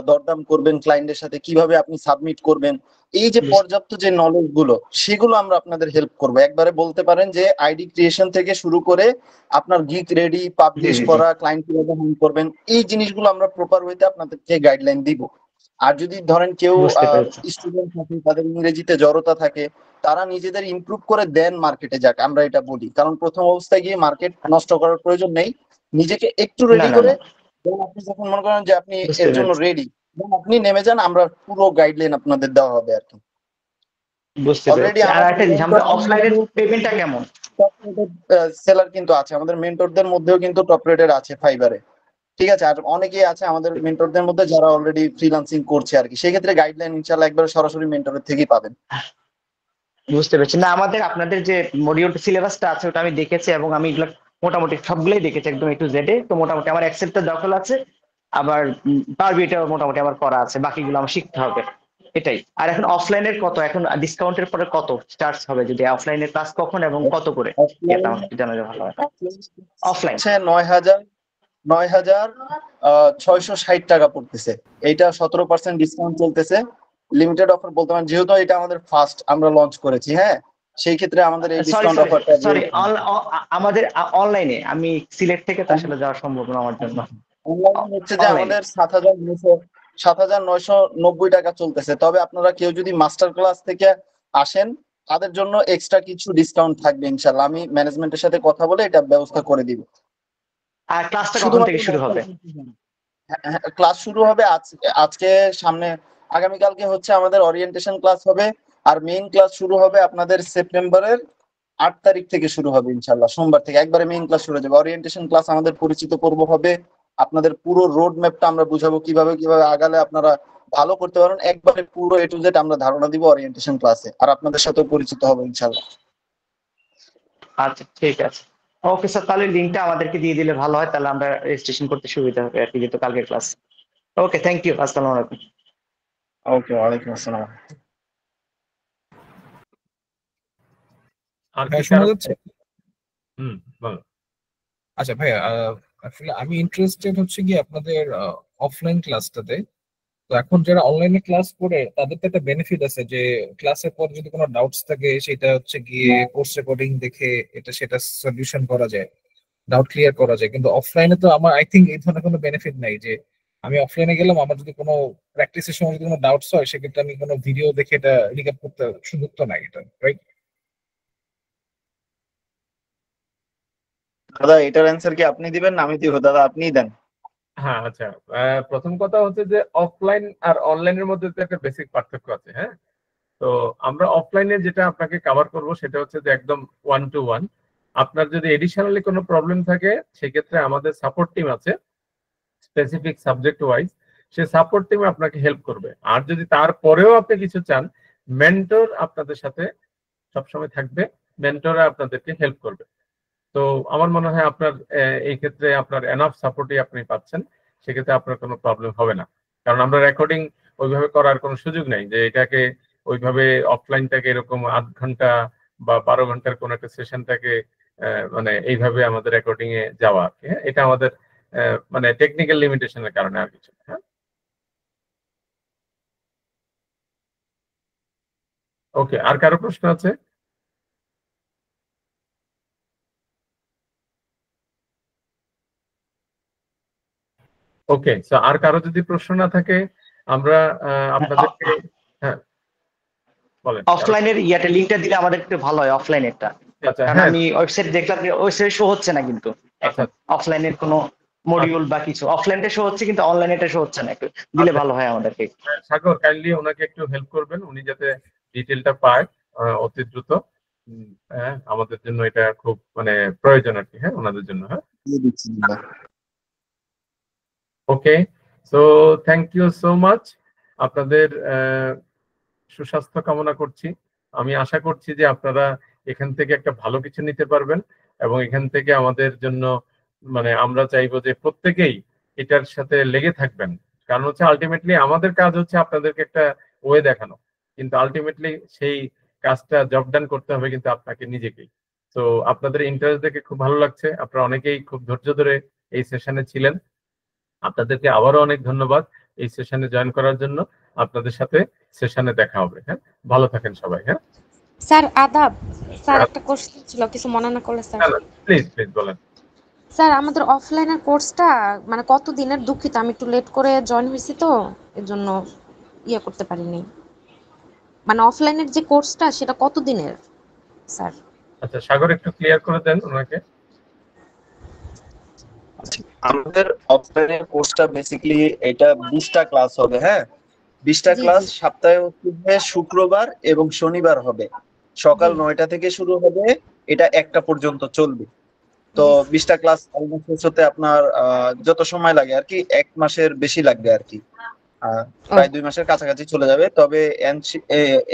দরদাম করবেন ক্লায়েন্টের সাথে, কিভাবে আপনি সাবমিট করবেন, এই যে পর্যাপ্ত যে নলেজ গুলো, সেগুলো আমরা আপনাদের হেল্প করব। একবারে বলতে পারেন যে আইডি ক্রিয়েশন থেকে শুরু করে আপনার গিগ রেডি, পাবলিশ করা, ক্লায়েন্ট কিভাবে হ্যান্ড করবেন, এই জিনিসগুলো আমরা প্রপার ওয়েতে আপনাদেরকে গাইডলাইন দিব। আর যদি ধরেন কেউ স্টুডেন্ট থাকে, তাদের ইংরেজিতে জড়তা থাকে, তারা নিজেদের ইমপ্রুভ করে দেন মার্কেটে যাক, আমরা এটা বলি। কারণ প্রথম অবস্থায় গিয়ে মার্কেট নষ্ট করার প্রয়োজন নেই, নিজেকে একটু রেডি করে আপনি যখন মনে করেন যে আপনি এর জন্য রেডি, আপনি নেমে যান, আমরা পুরো গাইডলাইন আপনাদের দেওয়া হবে আর কি। বুঝতে পেরেছি। আর একটা জিনিস, আমরা অফলাইনের পেমেন্টটা কেমন? সেলার কিন্তু আছে আমাদের মেন্টরদের মধ্যেও, কিন্তু টপ রেটের আছে ফাইবারে, ঠিক আছে। আর অনেকেই আছে আমাদের মেন্টরদের মধ্যে যারা অলরেডি ফ্রিল্যান্সিং করছে আর কি। সেই ক্ষেত্রে গাইডলাইন ইনশাআল্লাহ একবার সরাসরি মেন্টরের থেকেই পাবেন। বুঝতে পেরেছি। না, আমাদের আপনাদের যে মডিউল সিলেবাসটা আছে ওটা আমি দেখেছি, এবং আমি এগুলো মোটামুটি সবগুলোই দেখেছি একদম A to Z এ। তো মোটামুটি আমার এক্সেলটা দখল আছে, আবার পাওয়ার বিআইটাও মোটামুটি আমার করা আছে, বাকিগুলো আমার শিখতে হবে, এটাই। আর এখন অফলাইনের কত, এখন ডিসকাউন্টের পরে কত চার্জ হবে, যদি অফলাইনের ক্লাস কখন এবং কত করে, এটা আমাকে জানালে ভালো হয়। অফলাইন 9,660 টাকা পড়তেছে, এইটা 17% ডিসকাউন্ট চলতেছে, লিমিটেড অফার বলতে পারেন, যেহেতু এটা আমাদের ফার্স্ট আমরা লঞ্চ করেছি। হ্যাঁ, সেই ক্ষেত্রে আমাদের এই ডিসকাউন্ট অফারটা আমাদের অনলাইনে, আমি সিলেট থেকে তো আসলে যাওয়া সম্ভব না আমার জন্য। অনলাইনে হচ্ছে যে আমাদের 7,990 টাকা চলতেছে। তবে আপনারা কেউ যদি মাস্টার ক্লাস থেকে আসেন, তাদের জন্য এক্সট্রা কিছু ডিসকাউন্ট থাকবে ইনশাআল্লাহ, আমি ম্যানেজমেন্টের সাথে কথা বলে এটা ব্যবস্থা করে দিব। আর ক্লাসটা কখন থেকে শুরু হবে? ক্লাস শুরু হবে আজকে, সামনে আগামীকালকে হচ্ছে আমাদের ওরিয়েন্টেশন ক্লাস হবে, আর মেইন ক্লাস শুরু হবে আপনাদের সেপ্টেম্বরের 8 তারিখ থেকে শুরু হবে ইনশাআল্লাহ, সোমবার থেকে একবারে মেইন ক্লাস শুরু হয়ে যাবে। ওরিয়েন্টেশন ক্লাস আমাদের পরিচিত পর্ব হবে, আপনাদের পুরো রোড ম্যাপটা আমরা বুঝাবো, কিভাবে কিভাবে আগালে আপনারা ভালো করতে পারেন, একবারে পুরো A to Z আমরা ধারণা দিব ওরিয়েন্টেশন ক্লাসে, আর আপনাদের সাথে পরিচিত হবে ইনশাআল্লাহ। আচ্ছা, ঠিক আছে, ওকে স্যার, তাহলে লিংকটা আমাদেরকে দিয়ে দিলে ভালো হয়, তাহলে আমরা রেজিস্ট্রেশন করতে সুবিধা হবে আর কি, যেহেতু কালকের ক্লাস। ওকে, থ্যাংক ইউ, আসসালামু আলাইকুম। ওকে, ওয়ালাইকুম আসসালাম। আর কি হ্যাঁ, শোনা কারো- যাচ্ছে? বলো। আচ্ছা ভাইয়া, আসলে আমি ইন্টারেস্টেড হচ্ছে কি আপনাদের অফলাইন ক্লাসটাতে। তো এখন যারা অনলাইনে ক্লাস করে তাদের তো একটা বেনিফিট আছে যে ক্লাসের পর যদি কোনো ডাউটস থাকে সেটা হচ্ছে গিয়ে কোর্স রেকর্ডিং দেখে এটা সেটা সলিউশন করা যায়, ডাউট ক্লিয়ার করা যায়। কিন্তু অফলাইনে তো আমার আই থিঙ্ক এই ধরনের কোনো বেনিফিট নাই যে আমি অফলাইনে গেলাম, আমার যদি কোনো প্র্যাকটিসের সময় যদি কোনো ডাউটস হয় সেক্ষেত্রে আমি কোনো ভিডিও দেখে এটা রিক্যাপ করতে সুযোগ তো নাই, এটা রাইট? দাদা এটার অ্যান্সার কি আপনি দিবেন না আমি দিব? দাদা আপনিই দেন। হ্যাঁ, আচ্ছা, প্রথম কথা হচ্ছে যে অফলাইন আর অনলাইনের মধ্যে তো একটা বেসিক পার্থক্য আছে। হ্যাঁ, তো আমরা অফলাইনে যেটা আপনাকে কভার করব সেটা হচ্ছে যে একদম 1-to-1। আপনার যদি এডিশনালি কোনো প্রবলেম থাকে সেক্ষেত্রে আমাদের সাপোর্ট টিম আছে স্পেসিফিক সাবজেক্ট ওয়াইজ, সে সাপোর্ট টিম আপনাকে হেল্প করবে। আর যদি তারপরেও আপনি কিছু চান, মেন্টর আপনাদের সাথে সবসময় থাকবে, মেন্টররা আপনাদেরকে হেল্প করবে। তো আমার মনে হয় আপনার এই ক্ষেত্রে আপনার এনাফ সাপোর্টই আপনি পাচ্ছেন, সেক্ষেত্রে আপনার কোনো প্রবলেম হবে না। কারণ আমরা রেকর্ডিং ওইভাবে করার কোনো সুযোগ নেই যে এটাকে ওইভাবে অফলাইনটাকে এরকম 8 ঘন্টা বা 12 ঘন্টার কোন একটা সেশনটাকে মানে এইভাবে আমাদের রেকর্ডিং এ যাওয়া আর কি। হ্যাঁ, এটা আমাদের মানে টেকনিক্যাল লিমিটেশনের কারণে আর কিছু না। হ্যাঁ, ওকে, আর কারো প্রশ্ন আছে? ওকে, সো আর কারো যদি প্রশ্ন না থাকে আমরা আপনাদেরকে, হ্যাঁ বলেন। অফলাইনের ইয়াটা লিংকটা দিলে আমাদের একটু ভালো হয়, অফলাইনেরটা। আচ্ছা, কারণ হ্যাঁ, আমি ওয়েবসাইট দেখলাম যে ওয়েবসাইট শো হচ্ছে না কিন্তু আচ্ছা, অফলাইনের কোনো মডিউল বা কিছু। অফলাইনটা শো হচ্ছে কিন্তু অনলাইনেটা শো হচ্ছে না, একটু দিলে ভালো হয় আমাদেরকে। সাগর কাইন্ডলি ওনাকে একটু হেল্প করবেন, উনি যাতে ডিটেলটা পায় অতি দ্রুত। হ্যাঁ, আমাদের জন্য এটা খুব মানে প্রয়োজন আর কি। হ্যাঁ, ওনাদের জন্য। হ্যাঁ, okay, so thank you so much. আপনাদের সুস্বাস্থ্য কামনা করছি। আমি আশা করছি যে আপনারা এখান থেকে একটা ভালো কিছু নিতে পারবেন এবং এখান থেকে আমাদের জন্য মানে আমরা চাইবো যে প্রত্যেকেই এটার সাথে লেগে থাকবেন। কারণ হচ্ছে আলটিমেটলি আমাদের কাজ হচ্ছে আপনাদেরকে একটা ওয়ে দেখানো, কিন্তু আলটিমেটলি সেই কাজটা জব ডান করতে হবে কিন্তু আপনাকে নিজেকেই। তো আপনাদের ইন্টারেস্ট দেখে খুব ভালো লাগছে, আপনারা অনেকেই খুব ধৈর্য ধরে এই সেশনে ছিলেন। আপনাদেরকে আবারও অনেক ধন্যবাদ এই সেশনে জয়েন করার জন্য। আপনাদের সাথে সেশনে দেখা হবে। হ্যাঁ, ভালো থাকেন সবাই। হ্যাঁ স্যার আদাব। স্যার একটা কোশ্চেন ছিল, কিছু মনে না করলে স্যার। প্লিজ প্লিজ বলেন। স্যার আমাদের অফলাইনের কোর্সটা মানে কত দিনের? দুঃখিত, আমি একটু লেট করে জয়েন হয়েছি তো এর জন্য ইয়ে করতে পারিনি। মানে অফলাইনের যে কোর্সটা সেটা কত দিনের স্যার? আচ্ছা, সাগর একটু ক্লিয়ার করে দেন ওনাকে। আমাদের অফলাইনের কোর্সটা বেসিক্যালি এটা 20টা ক্লাস হবে। হ্যাঁ, 20টা ক্লাস সপ্তাহে হচ্ছে শুক্রবার এবং শনিবার হবে। সকাল 9টা থেকে শুরু হবে, এটা 1টা পর্যন্ত চলবে। তো 20টা ক্লাস অলমোস্ট শেষ হতে আপনার যত সময় লাগে আর কি, 1 মাসের বেশি লাগবে আর কি, প্রায় 2 মাসের কাছাকাছি চলে যাবে। তবে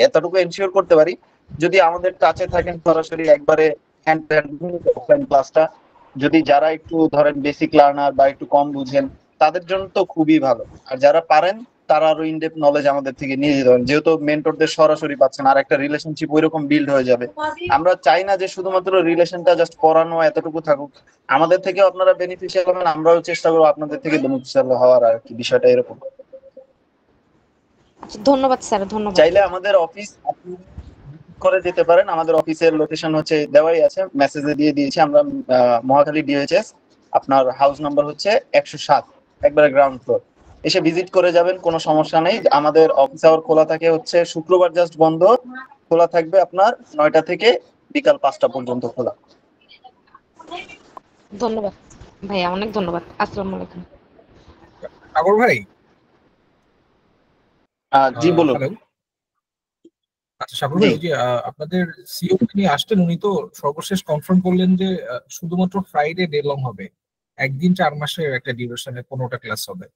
এতটুকু এনশিওর করতে পারি, যদি আমাদের কাছে থাকেন সরাসরি একবারে হ্যান্ড টু হ্যান্ড অফলাইন ক্লাসটা, যদি যারা একটু ধরেন বেসিক লার্নার বা একটু কম বুঝেন তাদের জন্য তো খুবই ভালো। আর যারা পারেন তারা আরো ইনডেপথ নলেজ আমাদের থেকে নিয়ে যেতে পারেন, যেহেতু মেন্টরদের সরাসরি পাচ্ছেন আর একটা রিলেশনশিপ ওইরকম বিল্ড হয়ে যাবে। আমরা চাই না যে শুধুমাত্র রিলেশনটা জাস্ট পড়ানো এতটুকু থাকুক, আমাদের থেকে আপনারা বেনিফিশিয়াল হবেন, আমরাও চেষ্টা করবো আপনাদের থেকে বেনিফিশিয়াল হওয়ার আর কি, বিষয়টা এরকম। ধন্যবাদ স্যার, ধন্যবাদ। চাইলে আমাদের অফিস আপনি করে যেতে পারেন, আমাদের অফিসের লোকেশন হচ্ছে দেওয়াই আছে, মেসেজে দিয়ে দিয়েছি আমরা, মহাখালী ডিএইচএস, আপনার হাউস নাম্বার হচ্ছে 107, একবারে গ্রাউন্ড ফ্লোর। এসে ভিজিট করে যাবেন, কোনো সমস্যা নেই। আমাদের অফিস আওয়ার খোলা থাকে হচ্ছে শুক্রবার জাস্ট বন্ধ, খোলা থাকবে আপনার 9টা থেকে বিকাল 5টা পর্যন্ত খোলা। ধন্যবাদ ভাইয়া, অনেক ধন্যবাদ। আসসালামু আলাইকুম। সাগর ভাই। জি বলুন। আচ্ছা সাগর ভাই, যে আপনাদের সিইও নিয়ে আসতেন, উনি তো সর্বশেষ কনফার্ম করলেন যে শুধুমাত্র ফ্রাইডে ডে লং হবে, একদিন 4 মাসের একটা ডিউরেশনে 15টা ক্লাস হবে।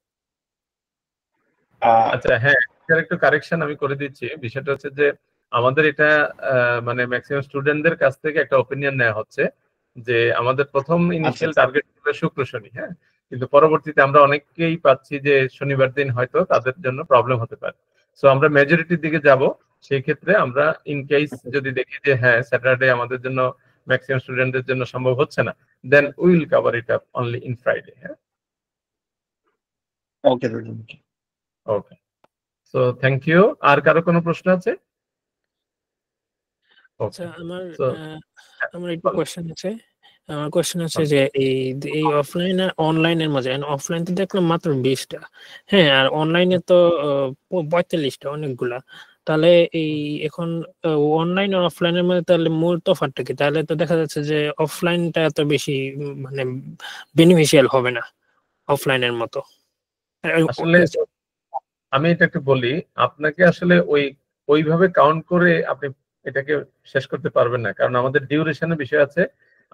আচ্ছা, হ্যাঁ, এটার একটু কারেকশন আমি করে দিচ্ছি। বিষয়টা হচ্ছে যে আমাদের এটা মানে ম্যাক্সিমাম স্টুডেন্টদের কাছ থেকে একটা ওপিনিয়ন নেওয়া হচ্ছে যে আমাদের প্রথম ইনিশিয়াল টার্গেট ছিল শুক্র শনি। হ্যাঁ, কিন্তু পরবর্তীতে আমরা অনেকেই পাচ্ছি যে শনিবার দিন হয়তো তাদের জন্য প্রবলেম হতে পারে। সো আমরা মেজরিটির দিকে যাব। সেই ক্ষেত্রে আমরা ইন কেস যদি দেখি যে হ্যাঁ স্যাটারডে আমাদের জন্য ম্যাক্সিমাম স্টুডেন্টদের জন্য সম্ভব হচ্ছে না, then will cover it up only in Friday. হ্যাঁ, okay okay. So thank you. আর কারো কোনো প্রশ্ন আছে? আচ্ছা, আমার একটা কোশ্চেন আছে। আমার কোশ্চেন আছে যে এই অফলাইন আর অনলাইনের মাঝে, অফলাইন তো দেখলাম মাত্র 20টা, হ্যাঁ, আর অনলাইনে তো 45টা, অনেকগুলা। তাহলে এই এখন অনলাইন আর অফলাইনের মধ্যে তাহলে মূল তফাৎটা কি? তাহলে তো দেখা যাচ্ছে যে অফলাইনটা এত বেশি মানে বেনিফিশিয়াল হবে না অফলাইনের মতো। আসলে আমি এটা একটু বলি, আপনাকে আসলে ওইভাবে কাউন্ট করে আপনি এটাকে শেষ করতে পারবেন না, কারণ আমাদের ডিউরেশনের বিষয় আছে।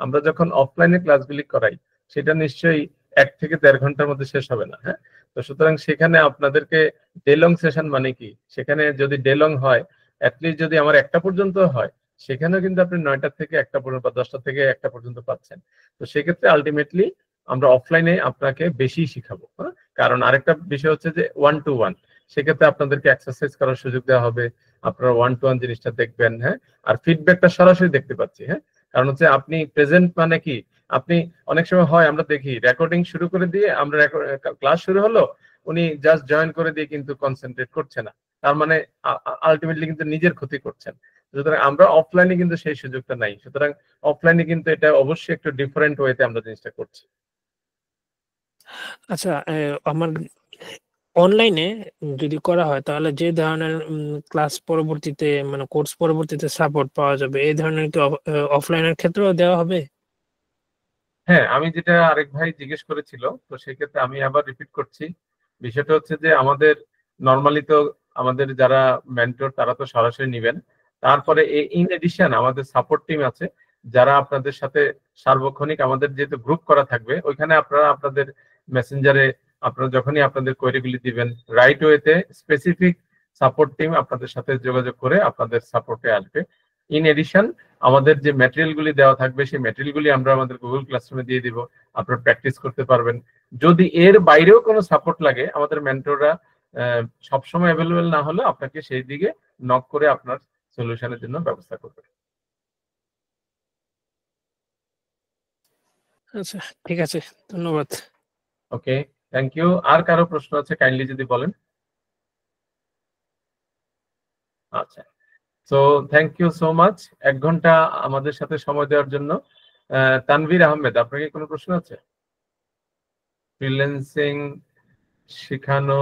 আমরা যখন অফলাইনে ক্লাসগুলি করাই সেটা নিশ্চয়ই 1 থেকে 1.5 ঘন্টার মধ্যে শেষ হবে না। হ্যাঁ, তো সুতরাং সেখানে আপনাদেরকে ডে লং সেশন মানে কি, সেখানে যদি ডে লং হয় অ্যাটলিস্ট যদি আমার 1টা পর্যন্ত হয়, সেখানেও কিন্তু আপনি 9টা থেকে 1টা পর্যন্ত বা 10টা থেকে 1টা পর্যন্ত পাচ্ছেন। তো সেক্ষেত্রে আলটিমেটলি আমরা অফলাইনে আপনাকে বেশি শিখাবো। হ্যাঁ, কারণ আরেকটা বিষয় হচ্ছে যে 1 to 1, সেক্ষেত্রে আপনাদেরকে এক্সারসাইজ করার সুযোগ দেওয়া হবে, আপনারা 1 to 1 জিনিসটা দেখবেন। হ্যাঁ, আর ফিডব্যাকটা সরাসরি দেখতে পাচ্ছি। হ্যাঁ, কারণ হচ্ছে আপনি প্রেজেন্ট মানে কি, আপনি অনেক সময় হয় আমরা দেখি রেকর্ডিং শুরু করে দিয়ে আমরা ক্লাস শুরু হলো, উনি জাস্ট জয়েন করে দিয়ে কিন্তু কনসেন্ট্রেট করছে না, তার মানে আলটিমেটলি কিন্তু নিজের ক্ষতি করছেন। সুতরাং আমরা অফলাইনে কিন্তু সেই সুযোগটা নাই। সুতরাং অফলাইনে কিন্তু এটা অবশ্যই একটু ডিফারেন্ট ওয়েতে আমরা জিনিসটা করছি। আচ্ছা, আমার অনলাইনে যদি করা হয় তাহলে যে ধরনের ক্লাস পরবর্তীতে মানে কোর্স পরবর্তীতে সাপোর্ট পাওয়া যাবে, এই ধরনের কি অফলাইনের ক্ষেত্রেও দেওয়া হবে? হ্যাঁ, আমি যেটা আরেক ভাই জিজ্ঞেস করেছিল, তো সেক্ষেত্রে আমি আবার রিপিট করছি। বিষয়টা হচ্ছে যে আমাদের নর্মালি তো আমাদের যারা মেন্টর তারা তো সরাসরি নিবেন, তারপরে ইন এডিশন আমাদের সাপোর্ট টিম আছে যারা আপনাদের সাথে সার্বক্ষণিক, আমাদের যেহেতু গ্রুপ করা থাকবে ওইখানে আপনারা আপনাদের মেসেঞ্জারে আপনারা যখনই আপনাদের কোয়েরিগুলি দিবেন রাইট ওয়েতে স্পেসিফিক সাপোর্ট টিম আপনাদের সাথে যোগাযোগ করে আপনাদের সাপোর্টে আসবে। ইন এডিশন আমাদের যে ম্যাটেরিয়ালগুলি দেওয়া থাকবে সেই ম্যাটেরিয়ালগুলি আমরা আমাদের গুগল ক্লাসরুমে দিয়ে দিব, আপনারা প্র্যাকটিস করতে পারবেন। যদি এর বাইরেও কোনো সাপোর্ট লাগে আমাদের মেন্টররা সবসময় অ্যাভেলেবেল না হলে আপনাকে সেই দিকে নক করে আপনার সলিউশনের জন্য ব্যবস্থা করবে। আচ্ছা, ঠিক আছে, ধন্যবাদ। ওকে, থ্যাংক ইউ। আর কারো প্রশ্ন আছে কাইন্ডলি যদি বলেন। আচ্ছা, so thank you so much 1 ঘন্টা আমাদের সাথে সময় দেওয়ার জন্য। তানভীর আহমেদ, আপনার কি কোনো প্রশ্ন আছে? ফ্রিল্যান্সিং শেখানো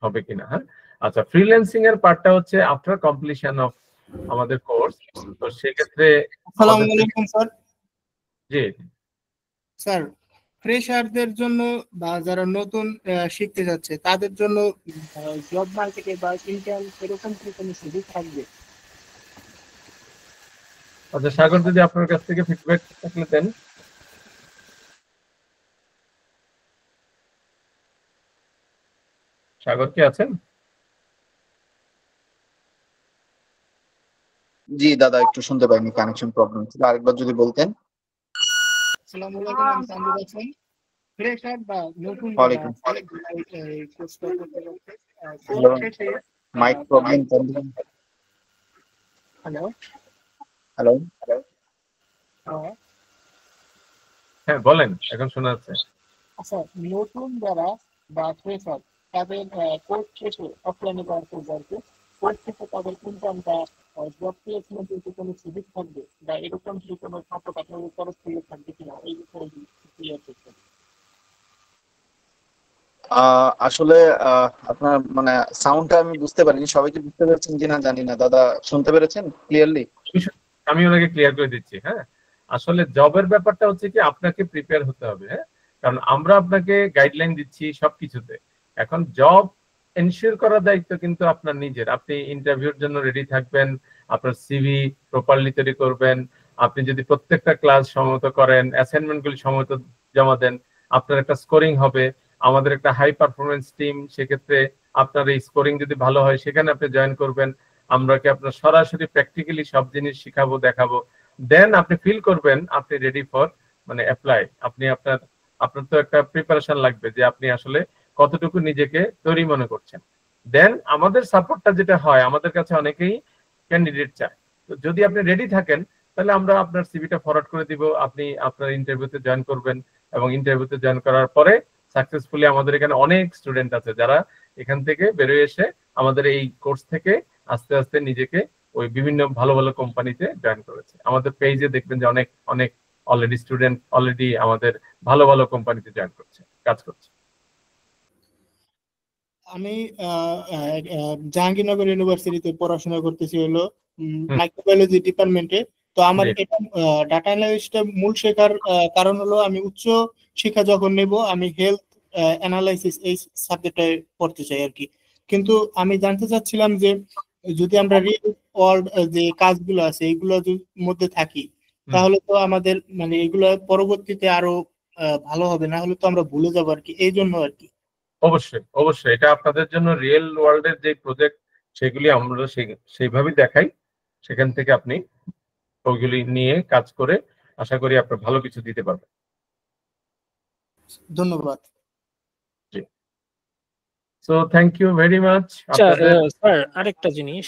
হবে কিনা? হ্যাঁ, আচ্ছা, ফ্রিল্যান্সিং এর পার্টটা হচ্ছে আফটার কমপ্লিশন অফ আমাদের কোর্স। তো সেক্ষেত্রে আসসালামু আলাইকুম স্যার। জি স্যার, ফ্রেশারদের জন্য বা যারা নতুন শিখতে যাচ্ছে তাদের জন্য জব মার্কেটে বা ইন্টার্ন এরকম কি কোনো সুযোগ থাকবে? আচ্ছা, সাগর যদি আপনার কাছ থেকে ফিডব্যাক থাকলে দেন। সাগর কি আছেন? জি দাদা, একটু শুনতে পাইনি, কানেকশন প্রবলেম ছিল, আরেকবার যদি বলতেন। আসসালামু আলাইকুম, আমি তানভীর আছেন। ফ্রেশার বা নতুন ওয়ালাইকুম কোর্সটা করতে যাচ্ছে, মাইক প্রবলেম। হ্যালো হ্যালো, হ্যাঁ বলেন, এখন শোনা যাচ্ছে। আচ্ছা, নতুন যারা বা ফ্রেশার তাদের কোর্স শেষে অফলাইনে করার করবে, কোর্স শেষে তাদের ইনকামটা জব প্লেসমেন্টের কি কোনো সুযোগ থাকবে বা এরকম কি কোনো সাপোর্ট আপনাদের তরফ থেকে থাকবে কিনা, এই বিষয়ে ক্লিয়ার করতে। আসলে আপনার মানে সাউন্ডটা আমি বুঝতে পারিনি, সবাই কি বুঝতে পেরেছেন কিনা জানি না। দাদা শুনতে পেরেছেন ক্লিয়ারলি? আমি ওনাকে ক্লিয়ার করে দিচ্ছি। হ্যাঁ, আসলে জবের ব্যাপারটা হচ্ছে কি আপনাকে প্রিপেয়ার হতে হবে। হ্যাঁ, কারণ আমরা আপনাকে গাইডলাইন দিচ্ছি সবকিছুতে। এখন জব এনশিওর করার দায়িত্ব কিন্তু আপনার নিজের। আপনি ইন্টারভিউর জন্য রেডি থাকবেন, আপনার সিভি প্রপারলি তৈরি করবেন, আপনি যদি প্রত্যেকটা ক্লাস সময়মতো করেন, অ্যাসাইনমেন্টগুলি সময়মতো জমা দেন, আপনার একটা স্কোরিং হবে। আমাদের একটা হাই পারফরমেন্স টিম, সেক্ষেত্রে আপনার এই স্কোরিং যদি ভালো হয় সেখানে আপনি জয়েন করবেন। আমরা কি আপনার সরাসরি প্র্যাকটিক্যালি সব জিনিস শিখাবো, দেখাবো, দেন আপনি ফিল করবেন আপনি রেডি ফর মানে অ্যাপ্লাই। আপনি আপনার তো একটা প্রিপারেশন লাগবে যে আপনি আসলে কতটুকু নিজেকে তৈরি মনে করছেন। দেন আমাদের সাপোর্টটা যেটা হয়, আমাদের কাছে অনেকেই ক্যান্ডিডেট চায়। তো যদি আপনি রেডি থাকেন তাহলে আমরা আপনার সিভিটা ফরওয়ার্ড করে দিব, আপনি আপনার ইন্টারভিউতে জয়েন করবেন, এবং ইন্টারভিউতে জয়েন করার পরে সাকসেসফুলি আমাদের এখানে অনেক স্টুডেন্ট আছে যারা এখান থেকে বেরোয় এসে আমাদের এই কোর্স থেকে আস্তে আস্তে নিজেকে ওই বিভিন্ন ভালো ভালো কোম্পানিতে জয়েন করেছে। আমাদের পেজে দেখবেন যে অনেক অনেক অলরেডি স্টুডেন্ট অলরেডি আমাদের ভালো ভালো কোম্পানিতে জয়েন করছে, কাজ করছে। আমি জাহাঙ্গীরনগর ইউনিভার্সিটিতে পড়াশোনা করতেছি হলো মাইক্রোবায়োলজি ডিপার্টমেন্টে। তো আমার এটা ডাটা অ্যানালিস্টটা মূল শেখার কারণ হলো আমি উচ্চ শিক্ষা যখন নেব আমি হেলথ অ্যানালাইসিস এই সাবজেক্টে পড়তে চাই আর কি। কিন্তু আমি জানতে চাচ্ছিলাম যে যদি আমরা রিয়েল ওয়ার্ল্ড যে কাজগুলো আছে এইগুলোর মধ্যে থাকি তাহলে তো আমাদের মানে এগুলো পরবর্তীতে আরো ভালো হবে, না হলে তো আমরা ভুলে যাবো আর কি, এই জন্য আর কি। অবশ্যই অবশ্যই এটা আপনাদের জন্য রিয়েল ওয়ার্ল্ডের যে প্রজেক্ট সেগুলি আমরা সেইভাবেই দেখাই, সেখান থেকে আপনি ওইগুলি নিয়ে কাজ করে আশা করি আপনি ভালো কিছু দিতে পারবেন। ধন্যবাদ। জি, so thank you very much. Sir আরেকটা জিনিস,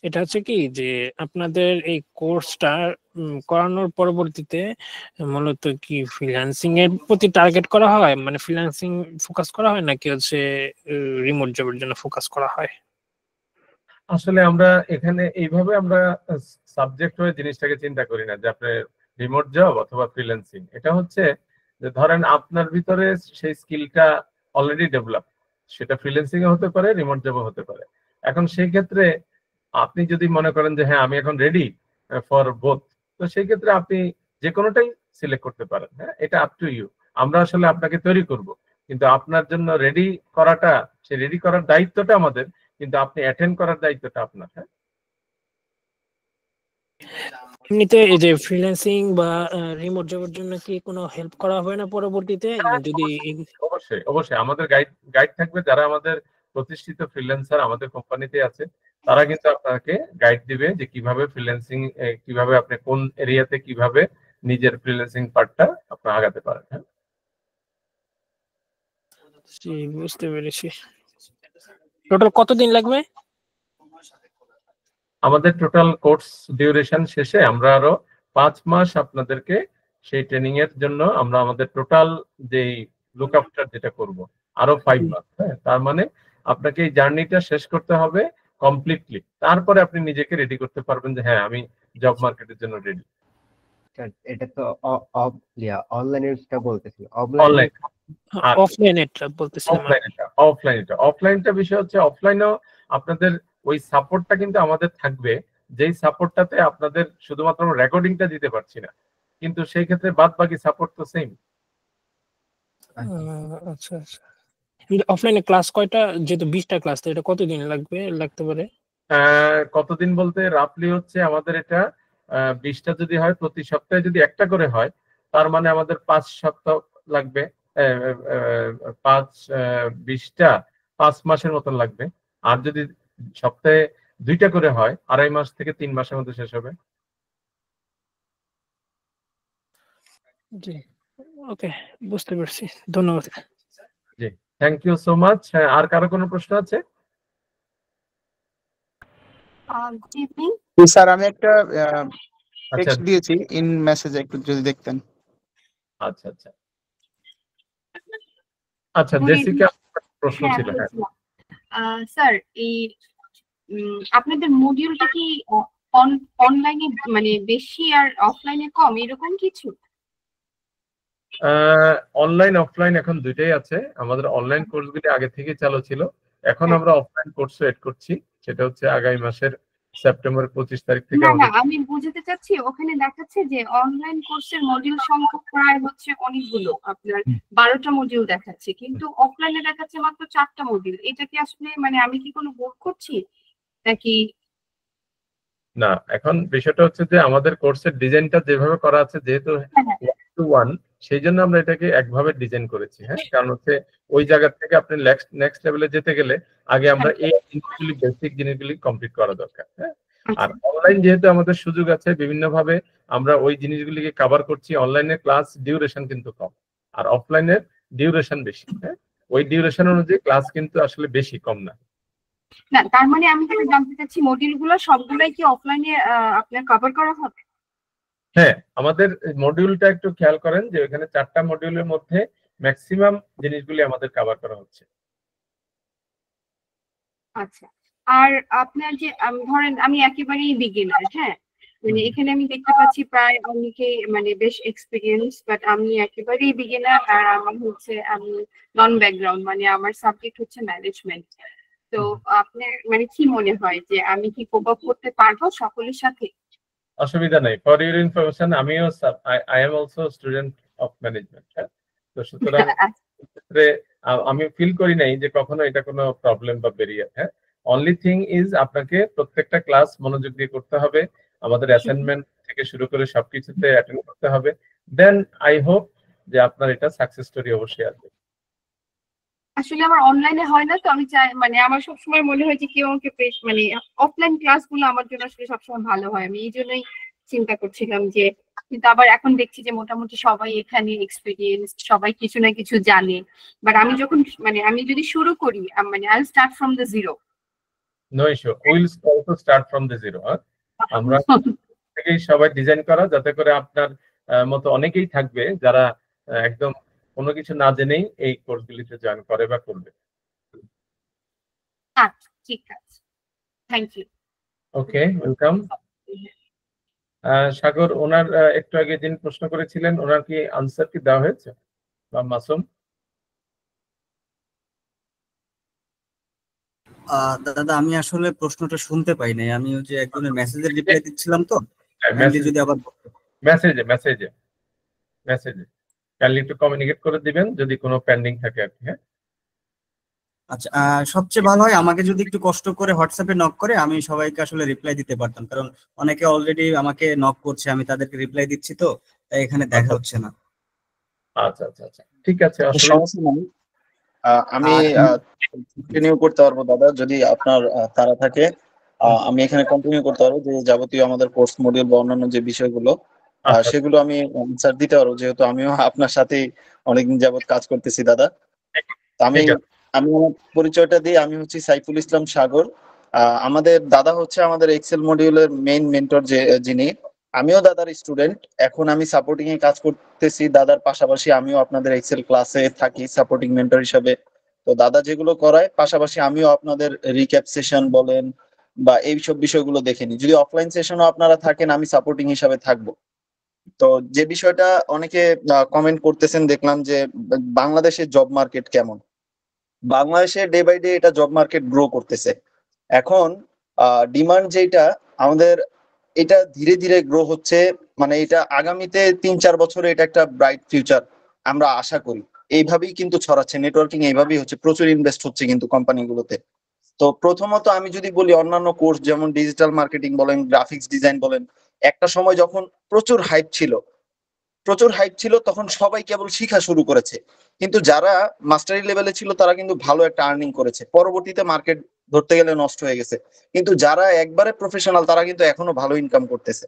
এটা হচ্ছে কি যে আপনাদের এই কোর্সটা করানোর পরবর্তীতে মূলত কি ফ্রিল্যান্সিং এর প্রতি টার্গেট করা হয়, মানে ফ্রিল্যান্সিং ফোকাস করা হয় নাকি হচ্ছে রিমোট জবের জন্য ফোকাস করা হয়? আসলে আমরা এখানে এইভাবে আমরা সাবজেক্ট হয়ে জিনিসটাকে চিন্তা করি না যে আপনার রিমোট জব অথবা ফ্রিল্যান্সিং। এটা হচ্ছে যে ধরেন আপনার ভিতরে সেই স্কিলটা অলরেডি ডেভেলপ, সেটা ফ্রিল্যান্সিং এ হতে পারে, রিমোট জবও হতে পারে। এখন সেই ক্ষেত্রে আপনি যদি মনে করেন যে হ্যাঁ আমি এখন রেডি ফর বোথ, তো সেই ক্ষেত্রে আপনি যে কোনোটাই সিলেক্ট করতে পারেন। হ্যাঁ, এটা আপ টু ইউ। আমরা আসলে আপনাকে তৈরি করব, কিন্তু আপনার জন্য রেডি করাটা, সেই রেডি করার দায়িত্বটা আমাদের, কিন্তু আপনি অ্যাটেন্ড করার দায়িত্বটা আপনার। হ্যাঁ, এমনিতে এই যে ফ্রিল্যান্সিং বা রিমোট জবের জন্য কি কোনো হেল্প করা হয় না পরবর্তীতে? যদি অবশ্যই অবশ্যই আমাদের গাইড থাকবে, যারা আমাদের প্রতিষ্ঠিত ফ্রিল্যান্সার আমাদের কোম্পানিতে আছে, তারা কিন্তু আপনাকে গাইড দিবে যে কিভাবে ফ্রিল্যান্সিং, কিভাবে আপনি কোন এরিয়াতে কিভাবে নিজের ফ্রিল্যান্সিং পার্টটা আপনি আগাতে পারেন। হ্যাঁ, বুঝতে পেরেছি। টোটাল কতদিন লাগবে? আমাদের টোটাল কোর্স ডিউরেশন শেষে আমরা আরো 5 মাস আপনাদেরকে সেই ট্রেনিং এর জন্য আমরা আমাদের টোটাল যে লুক আফটার যেটা করব আরো 5 মাস। হ্যাঁ, তার মানে আপনাকে এই জার্নিটা শেষ করতে হবে কমপ্লিটলি, তারপরে আপনি নিজেকে রেডি করতে পারবেন যে হ্যাঁ আমি জব মার্কেটের জন্য রেডি। এটা তো অনলাইনেরটা বলতেছি, অনলাইন অফলাইনেরটা বলতেছিলাম। অফলাইনটা বিষয় হচ্ছে অফলাইনেও আপনাদের ওই সাপোর্টটা কিন্তু আমাদের থাকবে, যেই সাপোর্টটাতে আপনাদের শুধুমাত্র রেকর্ডিংটা দিতে পারছি না, কিন্তু সেই ক্ষেত্রে বাদ বাকি সাপোর্ট তো সেম। আচ্ছা আচ্ছা। অফলাইনে ক্লাস কয়টা, যেহেতু 20টা ক্লাস, তো এটা কতদিন লাগতে পারে? কতদিন বলতে রাফলি হচ্ছে আমাদের এটা 20টা যদি হয়, প্রতি সপ্তাহে যদি একটা করে হয়, তার মানে আমাদের 5 সপ্তাহ লাগবে। 20টা 5 মাসের মতন লাগবে। আর যদি সপ্তাহে 2টা করে হয়, 2.5 মাস থেকে 3 মাসের মধ্যে শেষ হবে। জি, ওকে, বুঝতে পারছি। ধন্যবাদ। জি, থ্যাংক ইউ সো মাচ। আর কারো কোনো প্রশ্ন আছে? স্যার আমি একটা টেক্সট দিয়েছি ইন মেসেজে, একটু যদি দেখতেন। আচ্ছা আচ্ছা আচ্ছা, জেসিকা প্রশ্ন ছিল। হ্যাঁ স্যার, এই আপনাদের মডিউলটা কি অনলাইনে মানে বেশি আর অফলাইনে কম, এরকম কিছু? অনলাইন অফলাইন এখন দুইটাই আছে। আমাদের অনলাইন কোর্সগুলি আগে থেকে চালু ছিল, এখন আমরা অফলাইন কোর্সও এড করছি। সেটা হচ্ছে আগামী মাসের সেপ্টেম্বর 25 তারিখ থেকে। না আমি বুঝতে চাচ্ছি, ওখানে দেখাচ্ছে যে অনলাইন কোর্সের মডিউল সংখ্যা প্রায় হচ্ছে অনেকগুলো, আপনার 12টা মডিউল দেখাচ্ছে, কিন্তু অফলাইনে দেখাচ্ছে মাত্র 4টা মডিউল। এটা কি আসলে মানে আমি কি কোনো ভুল করছি নাকি? না, এখন বিষয়টা হচ্ছে যে আমাদের কোর্সের ডিজাইনটা যেভাবে করা আছে, যেহেতু 1-to-1, সেই জন্য আমরা এটাকে একভাবে ডিজাইন করেছি। হ্যাঁ, কারণ হচ্ছে ওই জায়গা থেকে আপনি নেক্সট লেভেলে যেতে গেলে আগে আমরা এই জিনিসগুলি, বেসিক জিনিসগুলি কমপ্লিট করা দরকার। হ্যাঁ, আর অনলাইন যেহেতু আমাদের সুযোগ আছে বিভিন্নভাবে আমরা ওই জিনিসগুলিকে কভার করছি। অনলাইনে ক্লাস ডিউরেশন কিন্তু কম, আর অফলাইনের ডিউরেশন বেশি। হ্যাঁ, ওই ডিউরেশন অনুযায়ী ক্লাস কিন্তু আসলে বেশি, কম না। না, তার মানে আমি যেটা জানতে চাচ্ছি মডিউলগুলো সবগুলাই কি অফলাইনে আপনার কভার করা হবে? হ্যাঁ, আমাদের মডিউলটা একটু খেয়াল করেন যে ওখানে 4টা মডিউলের মধ্যে ম্যাক্সিমাম জিনিসগুলি আমাদের কভার করা হচ্ছে। আচ্ছা, আর আপনার যে ধরেন আমি একেবারেই বিগিনার, হ্যাঁ, মানে এখানে আমি দেখতে পাচ্ছি প্রায় অনেকে মানে বেশ এক্সপিরিয়েন্স, বাট আমি একেবারেই বিগিনার, আর আমার হচ্ছে আমি নন ব্যাকগ্রাউন্ড, মানে আমার সাবজেক্ট হচ্ছে ম্যানেজমেন্ট। তো আপনার মানে কি মনে হয় যে আমি কি কোপ আপ করতে পারবো সকলের সাথে? অসুবিধা নাই। ফর ইউর ইনফরমেশন, আমিও I am also student of management. তো সুতরাং ক্ষেত্রে আমি ফিল করি নাই যে কখনো এটা কোনো প্রবলেম বা ব্যারিয়ার। হ্যাঁ, অনলি থিং ইজ আপনাকে প্রত্যেকটা ক্লাস মনোযোগ দিয়ে করতে হবে, আমাদের অ্যাসাইনমেন্ট থেকে শুরু করে সবকিছুতে অ্যাটেন্ড করতে হবে। দেন আই হোপ যে আপনার এটা সাকসেস স্টোরি অবশ্যই আসবে। আসলে আমার অনলাইনে হয় না, তো আমি চাই মানে আমার সবসময় মনে হয় যে কেউ আমাকে মানে অফলাইন ক্লাসগুলো আমার জন্য আসলে সবসময় ভালো হয়, আমি এই জন্যই চিন্তা করছিলাম যে, কিন্তু আবার এখন দেখছি যে মোটামুটি সবাই এখানে এক্সপিরিয়েন্স, সবাই কিছু না কিছু জানে, বাট আমি যখন মানে আমি যদি শুরু করি মানে I start from the zero. No issue, will also start from the zero. আমরা থেকেই সবাই ডিজাইন করা, যাতে করে আপনার মতো অনেকেই থাকবে যারা একদম কোনো কিছু না জেনেই এই কোর্সগুলিতে জয়েন করে বা করবে। আচ্ছা, ঠিক আছে, thank you. Okay, welcome. Sagar, ওনার একটু আগে যিনি প্রশ্ন করেছিলেন ওনার কি আনসার কি দেওয়া হয়েছে, বা মাসুম? দাদা আমি আসলে প্রশ্নটা শুনতে পাই নাই, আমি ওই যে একজনের মেসেজের রিপ্লাই দিচ্ছিলাম, তো যদি আবার মেসেজে কাইন্ডলি একটু কমিউনিকেট করে দিবেন যদি কোনো পেন্ডিং থাকে আর কি। হ্যাঁ, আচ্ছা, সবচেয়ে ভালো হয় আমাকে যদি একটু কষ্ট করে হোয়াটসঅ্যাপে নক করে, আমি সবাইকে আসলে রিপ্লাই দিতে পারতাম, কারণ অনেকে অলরেডি আমাকে নক করছে, আমি তাদেরকে রিপ্লাই দিচ্ছি, তো তাই এখানে দেখা হচ্ছে না। আচ্ছা আচ্ছা আচ্ছা, ঠিক আছে, সমস্যা নাই। আমি কন্টিনিউ করতে পারবো দাদা, যদি আপনার তাড়া থাকে। আমি এখানে কন্টিনিউ করতে পারবো যে যাবতীয় আমাদের কোর্স মডিউল বা অন্যান্য যে বিষয়গুলো সেগুলো আমি অ্যান্সার দিতে পারবো, যেহেতু আমিও আপনার সাথে অনেকদিন যাবত কাজ করতেছি দাদা। আমি আমার পরিচয়টা দিই, আমি হচ্ছি সাইফুল ইসলাম সাগর। আমাদের দাদা হচ্ছে আমাদের এক্সেল মডিউলের মেইন মেন্টর, যিনি আমিও দাদার স্টুডেন্ট। এখন আমি সাপোর্টিং এ কাজ করতেছি দাদার পাশাপাশি, আমিও আপনাদের এক্সেল ক্লাসে থাকি সাপোর্টিং মেন্টর হিসেবে। তো দাদা যেগুলো করায় পাশাপাশি আমিও আপনাদের রিক্যাপ সেশন বলেন বা এইসব বিষয়গুলো দেখে নিই। যদি অফলাইন সেশনও আপনারা থাকেন, আমি সাপোর্টিং হিসাবে থাকবো। তো যে বিষয়টা অনেকে কমেন্ট করতেছেন দেখলাম যে বাংলাদেশের জব মার্কেট কেমন। বাংলাদেশে ডে বাই ডে এটা জব মার্কেট গ্রো করতেছে। এখন ডিমান্ড যেটা আমাদের, এটা ধীরে ধীরে গ্রো হচ্ছে, মানে এটা আগামীতে 3-4 বছরে এটা একটা ব্রাইট ফিউচার আমরা আশা করি। এইভাবেই কিন্তু ছড়াচ্ছে, নেটওয়ার্কিং এইভাবেই হচ্ছে, প্রচুর ইনভেস্ট হচ্ছে কিন্তু কোম্পানিগুলোতে। তো প্রথমত আমি যদি বলি অন্যান্য কোর্স যেমন ডিজিটাল মার্কেটিং বলেন, গ্রাফিক্স ডিজাইন বলেন, একটা সময় যখন প্রচুর হাইপ ছিল তখন সবাই কেবল শিখা শুরু করেছে, কিন্তু যারা মাস্টারি লেভেলে ছিল তারা কিন্তু ভালো একটা আর্নিং করেছে। পরবর্তীতে মার্কেট ধরতে গেলে নষ্ট হয়ে গেছে, কিন্তু যারা একবারে প্রফেশনাল তারা কিন্তু এখনো ভালো ইনকাম করতেছে।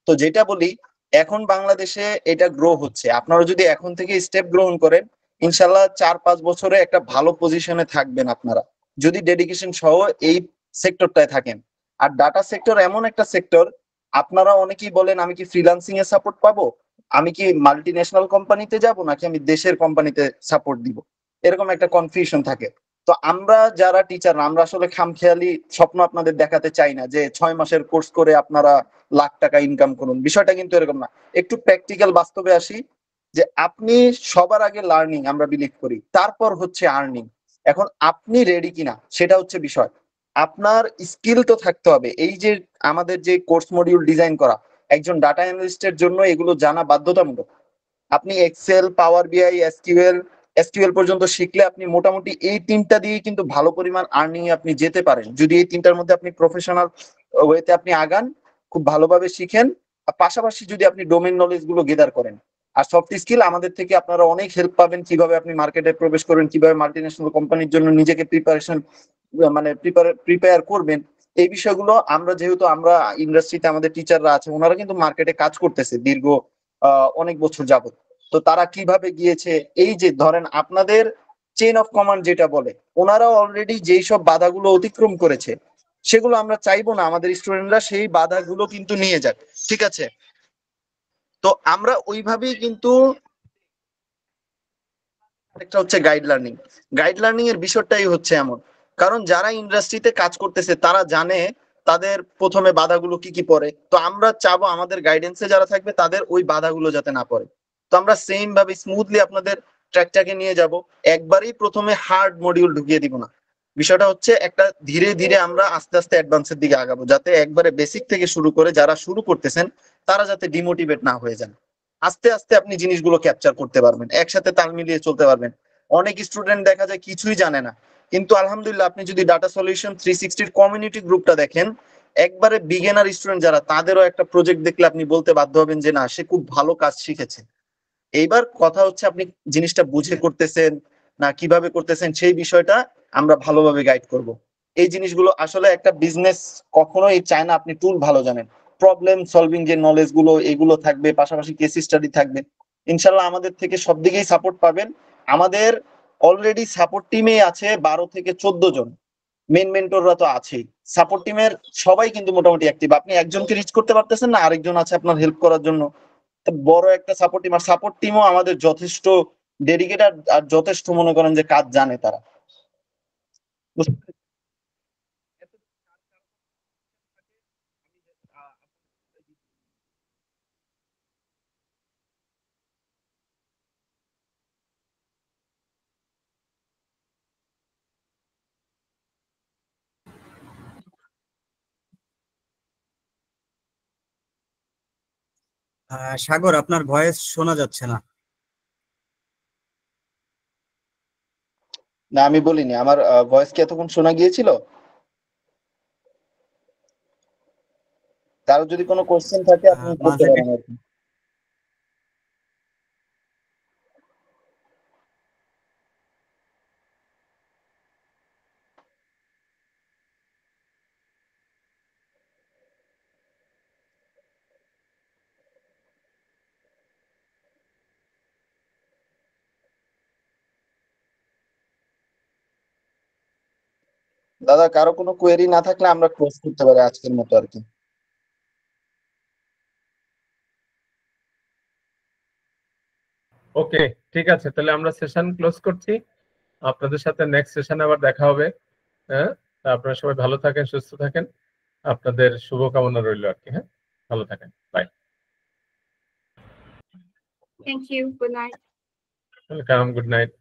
তো যেটা বলি, এখন বাংলাদেশে এটা গ্রো হচ্ছে। আপনারা যদি এখন থেকে স্টেপ গ্রহণ করেন, ইনশাল্লাহ 4-5 বছরে একটা ভালো পজিশনে থাকবেন আপনারা, যদি ডেডিকেশন সহ এই সেক্টরটায় থাকেন। আর ডাটা সেক্টর এমন একটা সেক্টর, আপনারা অনেকেই বলেন আমি কি ফ্রিল্যান্সিং এ সাপোর্ট পাবো, আমি কি মাল্টি ন্যাশনাল কোম্পানিতে যাব, নাকি আমি দেশের কোম্পানিতে সাপোর্ট দিব, এরকম একটা কনফিউশন থাকে। তো আমরা যারা টিচার, আমরা আসলে খামখেয়ালি স্বপ্ন আপনাদের দেখাতে চাই না যে 6 মাসের কোর্স করে আপনারা লাখ টাকা ইনকাম করুন, বিষয়টা কিন্তু এরকম না। একটু প্র্যাকটিক্যাল বাস্তবে আসি, যে আপনি সবার আগে লার্নিং আমরা বিলিভ করি, তারপর হচ্ছে আর্নিং। এখন আপনি রেডি কিনা সেটা হচ্ছে বিষয়। আপনার স্কিল তো থাকতে হবে। এই যে আমাদের যে কোর্স মডিউল ডিজাইন করা, একজন ডাটা অ্যানালিস্টের জন্য এগুলো জানা বাধ্যতামূলক। আপনি এক্সেল, পাওয়ার বিআই, এসকিউএল পর্যন্ত শিখলে আপনি মোটামুটি এই 3টা দিয়ে কিন্তু ভালো পরিমাণ আর্নিং আপনি যেতে পারেন, যদি এই 3টার মধ্যে আপনি প্রফেশনাল ওয়েতে আপনি আগান, খুব ভালোভাবে শিখেন, আর পাশাপাশি যদি আপনি ডোমেইন নলেজ গুলো গেদার করেন। আর সফট স্কিল আমাদের থেকে আপনারা অনেক হেল্প পাবেন, কিভাবে আপনি মার্কেটে প্রবেশ করবেন, কিভাবে মাল্টিন্যাশনাল কোম্পানির জন্য নিজেকে প্রিপেয়ার করবেন। এই বিষয়গুলো আমরা, যেহেতু আমরা ইন্ডাস্ট্রিতে আমাদের টিচাররা আছে, ওনারা কিন্তু মার্কেটে কাজ করতেছে দীর্ঘ অনেক বছর যাবত। তো তারা কিভাবে গিয়েছে, এই যে ধরেন আপনাদের চেইন অফ কমান্ড যেটা বলে, ওনারা অলরেডি যেই সব বাধাগুলো অতিক্রম করেছে সেগুলো আমরা চাইবো না আমাদের স্টুডেন্টরা সেই বাধাগুলো কিন্তু নিয়ে যাক, ঠিক আছে? তো আমরা ওইভাবেই কিন্তু একটা হচ্ছে গাইড লার্নিং এর বিষয়টাই হচ্ছে এমন, কারণ যারা ইন্ডাস্ট্রিতে কাজ করতেছে তারা জানে তাদের প্রথমে বাধাগুলো কি কি পড়ে। তো আমরা চাবো আমাদের গাইডেন্সে যারা থাকবে তাদের ওই বাধাগুলো যাতে না পড়ে। তো আমরা সেম ভাবে স্মুথলি আপনাদের ট্র্যাকটাকে নিয়ে যাব, একবারেই প্রথমে হার্ড মডিউল ঢুকিয়ে দিব না। বিষয়টা হচ্ছে একটা ধীরে ধীরে আমরা আস্তে আস্তে অ্যাডভান্সের দিকে আগাবো, যাতে একবারে বেসিক থেকে শুরু করে যারা শুরু করতেছেন তারা যাতে ডিমোটিভেট না হয়ে যান। আস্তে আস্তে আপনি জিনিসগুলো ক্যাপচার করতে পারবেন, একসাথে তাল মিলিয়ে চলতে পারবেন। অনেক স্টুডেন্ট দেখা যায় কিছুই জানে না, কিন্তু আলহামদুলিল্লাহ আপনি যদি ডাটা সলিউশন 360 কমিউনিটি গ্রুপটা দেখেন, একবারে বিগিনার স্টুডেন্ট যারা তাদেরও একটা প্রজেক্ট দেখলে আপনি বলতে বাধ্য হবেন যে না, সে খুব ভালো কাজ শিখেছে। এইবার কথা হচ্ছে আপনি জিনিসটা বুঝে করতেছেন না কিভাবে করতেছেন, সেই বিষয়টা আমরা ভালোভাবে গাইড করব। এই জিনিসগুলো আসলে একটা বিজনেস কখনোই চায় না আপনি টুল ভালো জানেন, প্রবলেম সলভিং যে নলেজ গুলো এগুলো থাকবে, পাশাপাশি কেস স্টাডি থাকবে। ইনশাল্লাহ আমাদের থেকে সব দিকেই সাপোর্ট পাবেন। আমাদের অলরেডি সাপোর্ট টিমে আছে 12 থেকে 14 জন, মেন মেন্টররা তো আছেই। সাপোর্ট টিমের সবাই কিন্তু মোটামুটি অ্যাক্টিভ। আপনি একজনকে রিচ করতে পারতেছেন না, আরেকজন আছে আপনার হেল্প করার জন্য। বড় একটা সাপোর্ট টিম, আর সাপোর্ট টিমও আমাদের যথেষ্ট ডেডিকেটেড আর যথেষ্ট মনে করেন যে কাজ জানে তারা। সাগর, আপনার ভয়েস শোনা যাচ্ছে না। না আমি বলিনি, আমার ভয়েস কি এতক্ষণ শোনা গিয়েছিল? কারো যদি কোনো কোশ্চেন থাকে আপনি করতে পারেন আর কি। দাদা কারো কোনো কোয়েরি না থাকলে আমরা ক্লোজ করতে পারি আজকের মতো আর কি। ওকে, ঠিক আছে, তাহলে আমরা সেশন ক্লোজ করছি। আপনাদের সাথে নেক্সট সেশনে আবার দেখা হবে। হ্যাঁ, আপনারা সবাই ভালো থাকেন, সুস্থ থাকেন, আপনাদের শুভকামনা রইল আর কি। হ্যাঁ, ভালো থাকেন, bye. Thank you. Good night. Welcome, good night.